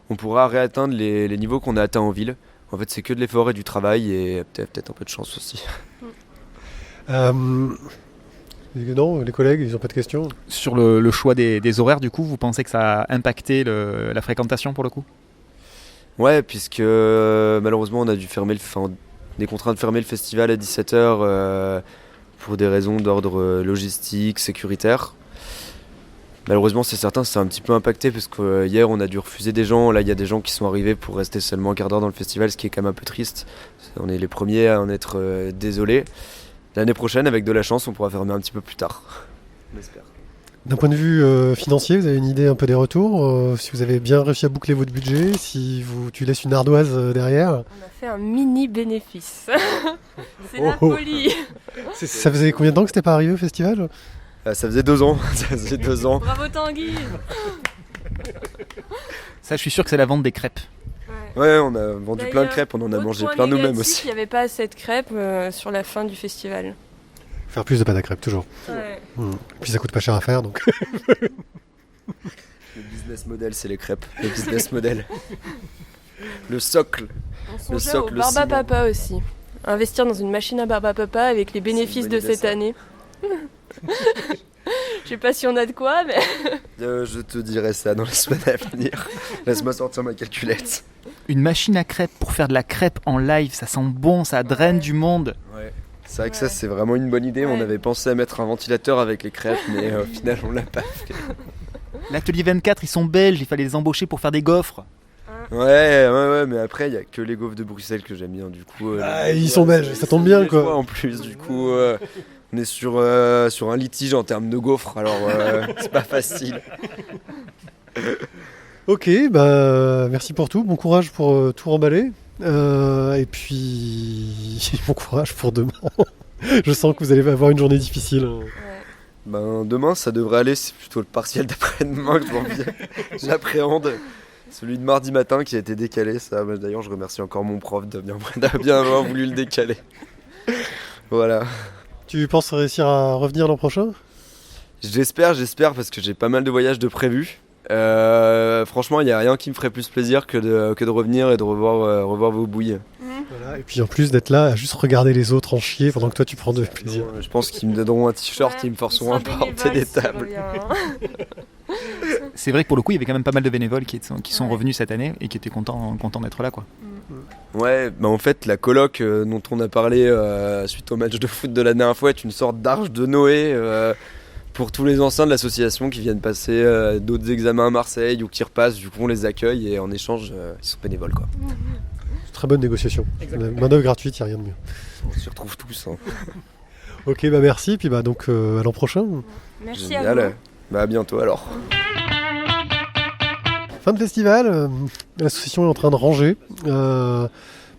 on pourra réatteindre les niveaux qu'on a atteints en ville. En fait, c'est que de l'effort et du travail et peut-être un peu de chance aussi. Non, les collègues, ils n'ont pas de questions. Sur le choix des horaires, du coup, vous pensez que ça a impacté la fréquentation pour le coup? Ouais, puisque malheureusement on a dû on est contraint de fermer le festival à 17h pour des raisons d'ordre logistique, sécuritaire. Malheureusement, c'est certain, ça a un petit peu impacté parce que hier on a dû refuser des gens. Là, il y a des gens qui sont arrivés pour rester seulement un quart d'heure dans le festival, ce qui est quand même un peu triste. On est les premiers à en être désolés. L'année prochaine, avec de la chance, on pourra fermer un petit peu plus tard. On espère. D'un point de vue financier, vous avez une idée un peu des retours, si vous avez bien réussi à boucler votre budget, si tu laisses une ardoise derrière? On a fait un mini bénéfice. C'est la folie. Ça faisait combien de temps que c'était pas arrivé au festival? Ça faisait 2 ans. Ça faisait 2 ans. Bravo Tanguy. Ça, je suis sûr que c'est la vente des crêpes. Ouais, on a vendu plein de crêpes, on en a mangé plein nous-mêmes aussi. Il n'y avait pas assez de crêpes sur la fin du festival. Faire plus de pâte à crêpes, toujours. Ouais. Puis ça coûte pas cher à faire, donc... Le business model, c'est les crêpes. Le business model. Le socle. On songeait au barbe à papa aussi. Investir dans une machine à barbe à papa avec les bénéfices de cette année. Je sais pas si on a de quoi, mais... Je te dirai ça dans les semaines à venir. Laisse-moi sortir ma calculette. Une machine à crêpes pour faire de la crêpe en live, ça sent bon, ça draine du monde. Ouais. C'est vrai que ça, c'est vraiment une bonne idée. Ouais. On avait pensé à mettre un ventilateur avec les crêpes, mais au final, on l'a pas fait. L'atelier 24, ils sont belges, il fallait les embaucher pour faire des gaufres. Ouais, mais après, il y a que les gaufres de Bruxelles que j'aime bien, du coup. Ils sont belges, ça tombe bien, quoi. En plus, du coup, on est sur un litige en termes de gaufres, alors c'est pas facile. Ok, merci pour tout, bon courage pour tout remballer. Et puis, bon courage pour demain. Je sens que vous allez avoir une journée difficile. Demain, ça devrait aller, c'est plutôt le partiel d'après-demain que j'appréhende. Celui de mardi matin qui a été décalé, ça. D'ailleurs, je remercie encore mon prof de bien avoir voulu le décaler. Voilà. Tu penses réussir à revenir l'an prochain? J'espère, parce que j'ai pas mal de voyages de prévus. Franchement, il n'y a rien qui me ferait plus plaisir que de revenir et de revoir vos bouilles. Voilà, et puis en plus d'être là à juste regarder les autres en chier pendant que toi tu prends de plaisir. Je pense qu'ils me donneront un t-shirt et ils me forceront à porter des tables. C'est vrai que pour le coup, il y avait quand même pas mal de bénévoles qui sont revenus cette année et qui étaient contents d'être là, quoi. Ouais, en fait, la coloc dont on a parlé suite au match de foot de la dernière fois est une sorte d'arche de Noé pour tous les anciens de l'association qui viennent passer d'autres examens à Marseille ou qui repassent. Du coup, on les accueille et en échange, ils sont bénévoles, quoi. Très bonne négociation. Main-d'œuvre gratuite, il n'y a rien de mieux. On s'y retrouve tous. Hein. Ok, merci. Puis donc à l'an prochain. Merci. Génial. À vous. À bientôt alors. Fin de festival. L'association est en train de ranger. Ça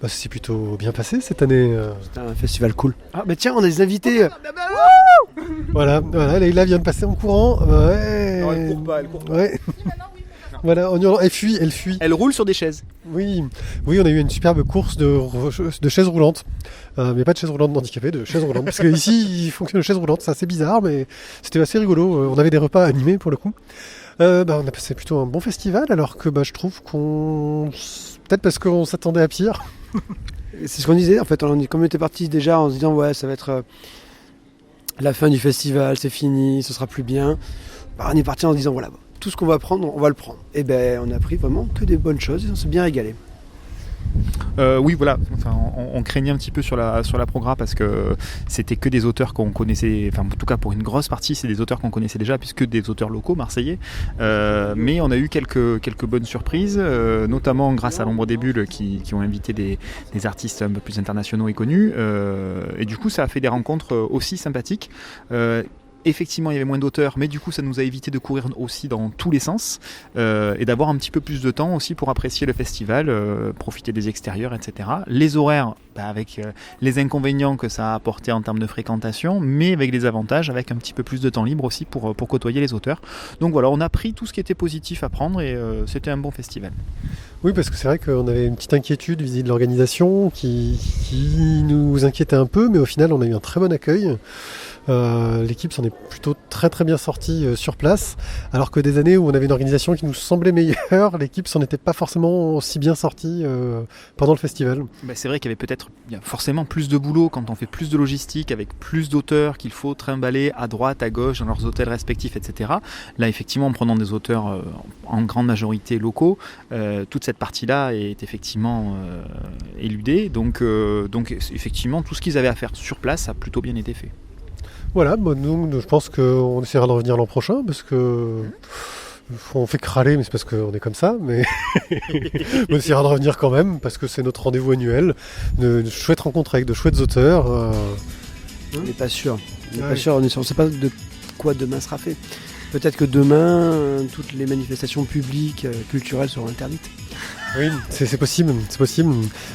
s'est plutôt bien passé cette année. C'était un festival cool. Ah, mais tiens, on a des invités. Voilà, Leïla vient de passer en courant. Ouais. Non, elle court pas. Ouais. Voilà, en hurlant, elle fuit. Elle roule sur des chaises. Oui, on a eu une superbe course de chaises roulantes. Mais pas de chaises roulantes handicapées, de chaises roulantes. Parce qu'ici, il fonctionne de chaises roulantes. C'est assez bizarre, mais c'était assez rigolo. On avait des repas animés pour le coup. On a passé plutôt un bon festival, alors que je trouve qu'on... Peut-être parce qu'on s'attendait à pire. C'est ce qu'on disait, en fait, comme on était parti déjà en se disant ouais, ça va être la fin du festival, c'est fini, ce sera plus bien. On est parti en se disant voilà, tout ce qu'on va prendre, on va le prendre. Et on a pris vraiment que des bonnes choses et on s'est bien régalé. Oui, voilà. Enfin, on craignait un petit peu sur la programme parce que c'était que des auteurs qu'on connaissait. Enfin, en tout cas, pour une grosse partie, c'est des auteurs qu'on connaissait déjà, puisque des auteurs locaux marseillais. Mais on a eu quelques bonnes surprises, notamment grâce à l'Ombre des Bulles qui ont invité des artistes un peu plus internationaux et connus. Et du coup, ça a fait des rencontres aussi sympathiques. Effectivement, il y avait moins d'auteurs, mais du coup, ça nous a évité de courir aussi dans tous les sens et d'avoir un petit peu plus de temps aussi pour apprécier le festival, profiter des extérieurs, etc. Les horaires, avec les inconvénients que ça a apporté en termes de fréquentation, mais avec les avantages, avec un petit peu plus de temps libre aussi pour côtoyer les auteurs. Donc voilà, on a pris tout ce qui était positif à prendre et c'était un bon festival. Oui, parce que c'est vrai qu'on avait une petite inquiétude vis-à-vis de l'organisation qui nous inquiétait un peu, mais au final, on a eu un très bon accueil. L'équipe s'en est plutôt très très bien sortie sur place, alors que des années où on avait une organisation qui nous semblait meilleure, l'équipe s'en était pas forcément aussi bien sortie pendant le festival. C'est vrai qu'il y avait forcément plus de boulot quand on fait plus de logistique, avec plus d'auteurs qu'il faut trimballer à droite, à gauche, dans leurs hôtels respectifs, etc. Là, effectivement, en prenant des auteurs en grande majorité locaux, toute cette partie-là est effectivement éludée. Donc effectivement, tout ce qu'ils avaient à faire sur place a plutôt bien été fait. Voilà, nous, je pense qu'on essaiera de revenir l'an prochain, parce que on fait crâler, mais c'est parce qu'on est comme ça, mais on essaiera de revenir quand même, parce que c'est notre rendez-vous annuel, de chouettes rencontres avec de chouettes auteurs. On n'est pas sûr, on ne sait pas de quoi demain sera fait. Peut-être que demain, toutes les manifestations publiques, culturelles seront interdites. Oui, c'est possible.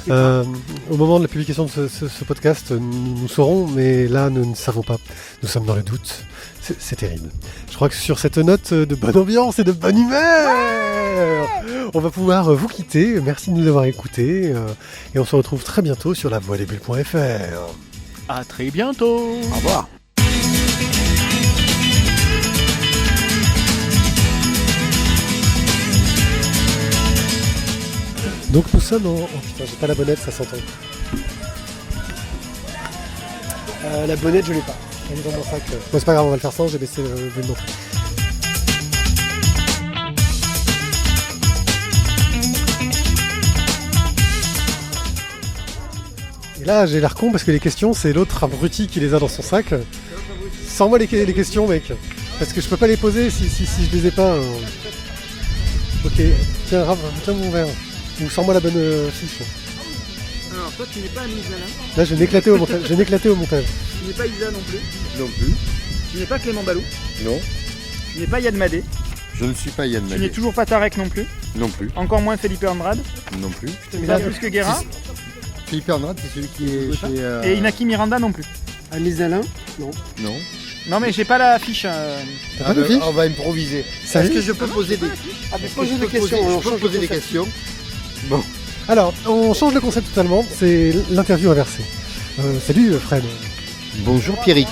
Au moment de la publication de ce podcast, nous saurons, mais là, nous ne savons pas. Nous sommes dans le doute. C'est terrible. Je crois que sur cette note de bonne ambiance et de bonne humeur, on va pouvoir vous quitter. Merci de nous avoir écoutés. Et on se retrouve très bientôt sur lavoiedesbulles.fr. À très bientôt. Au revoir. Donc nous sommes en... Oh putain, j'ai pas la bonnette, ça s'entend. La bonnette, je l'ai pas. Elle est dans mon sac. Bon, c'est pas grave, on va le faire sans, j'ai baissé le nom. Et là, j'ai l'air con parce que les questions, c'est l'autre abruti qui les a dans son sac. Sans moi les questions, mec. Parce que je peux pas les poser si je les ai pas. Ok, tiens, tiens mon verre. Ou sors-moi la bonne fiche. Alors toi tu n'es pas Anissa là. Là je vais m'éclater au montage. Tu n'es pas Isa non plus. Non plus. Tu n'es pas Clément Balou. Non. Tu n'es pas Yann Madé. Je ne suis pas Yann Madé. Tu n'es toujours pas Tarek non plus. Non plus. Encore moins Felipe Andrade. Non plus. Pas plus que Guerra. Felipe Andrade, c'est celui qui est chez... Et Inaki Miranda non plus. Anis Alain. Non. Non. Non mais j'ai pas la fiche. T'as pas de fiche ? On va improviser. Est-ce que je peux poser des... Je peux poser des questions. Bon. Alors, on change le concept totalement, c'est l'interview inversée. Salut Fred. Bonjour Pierrick.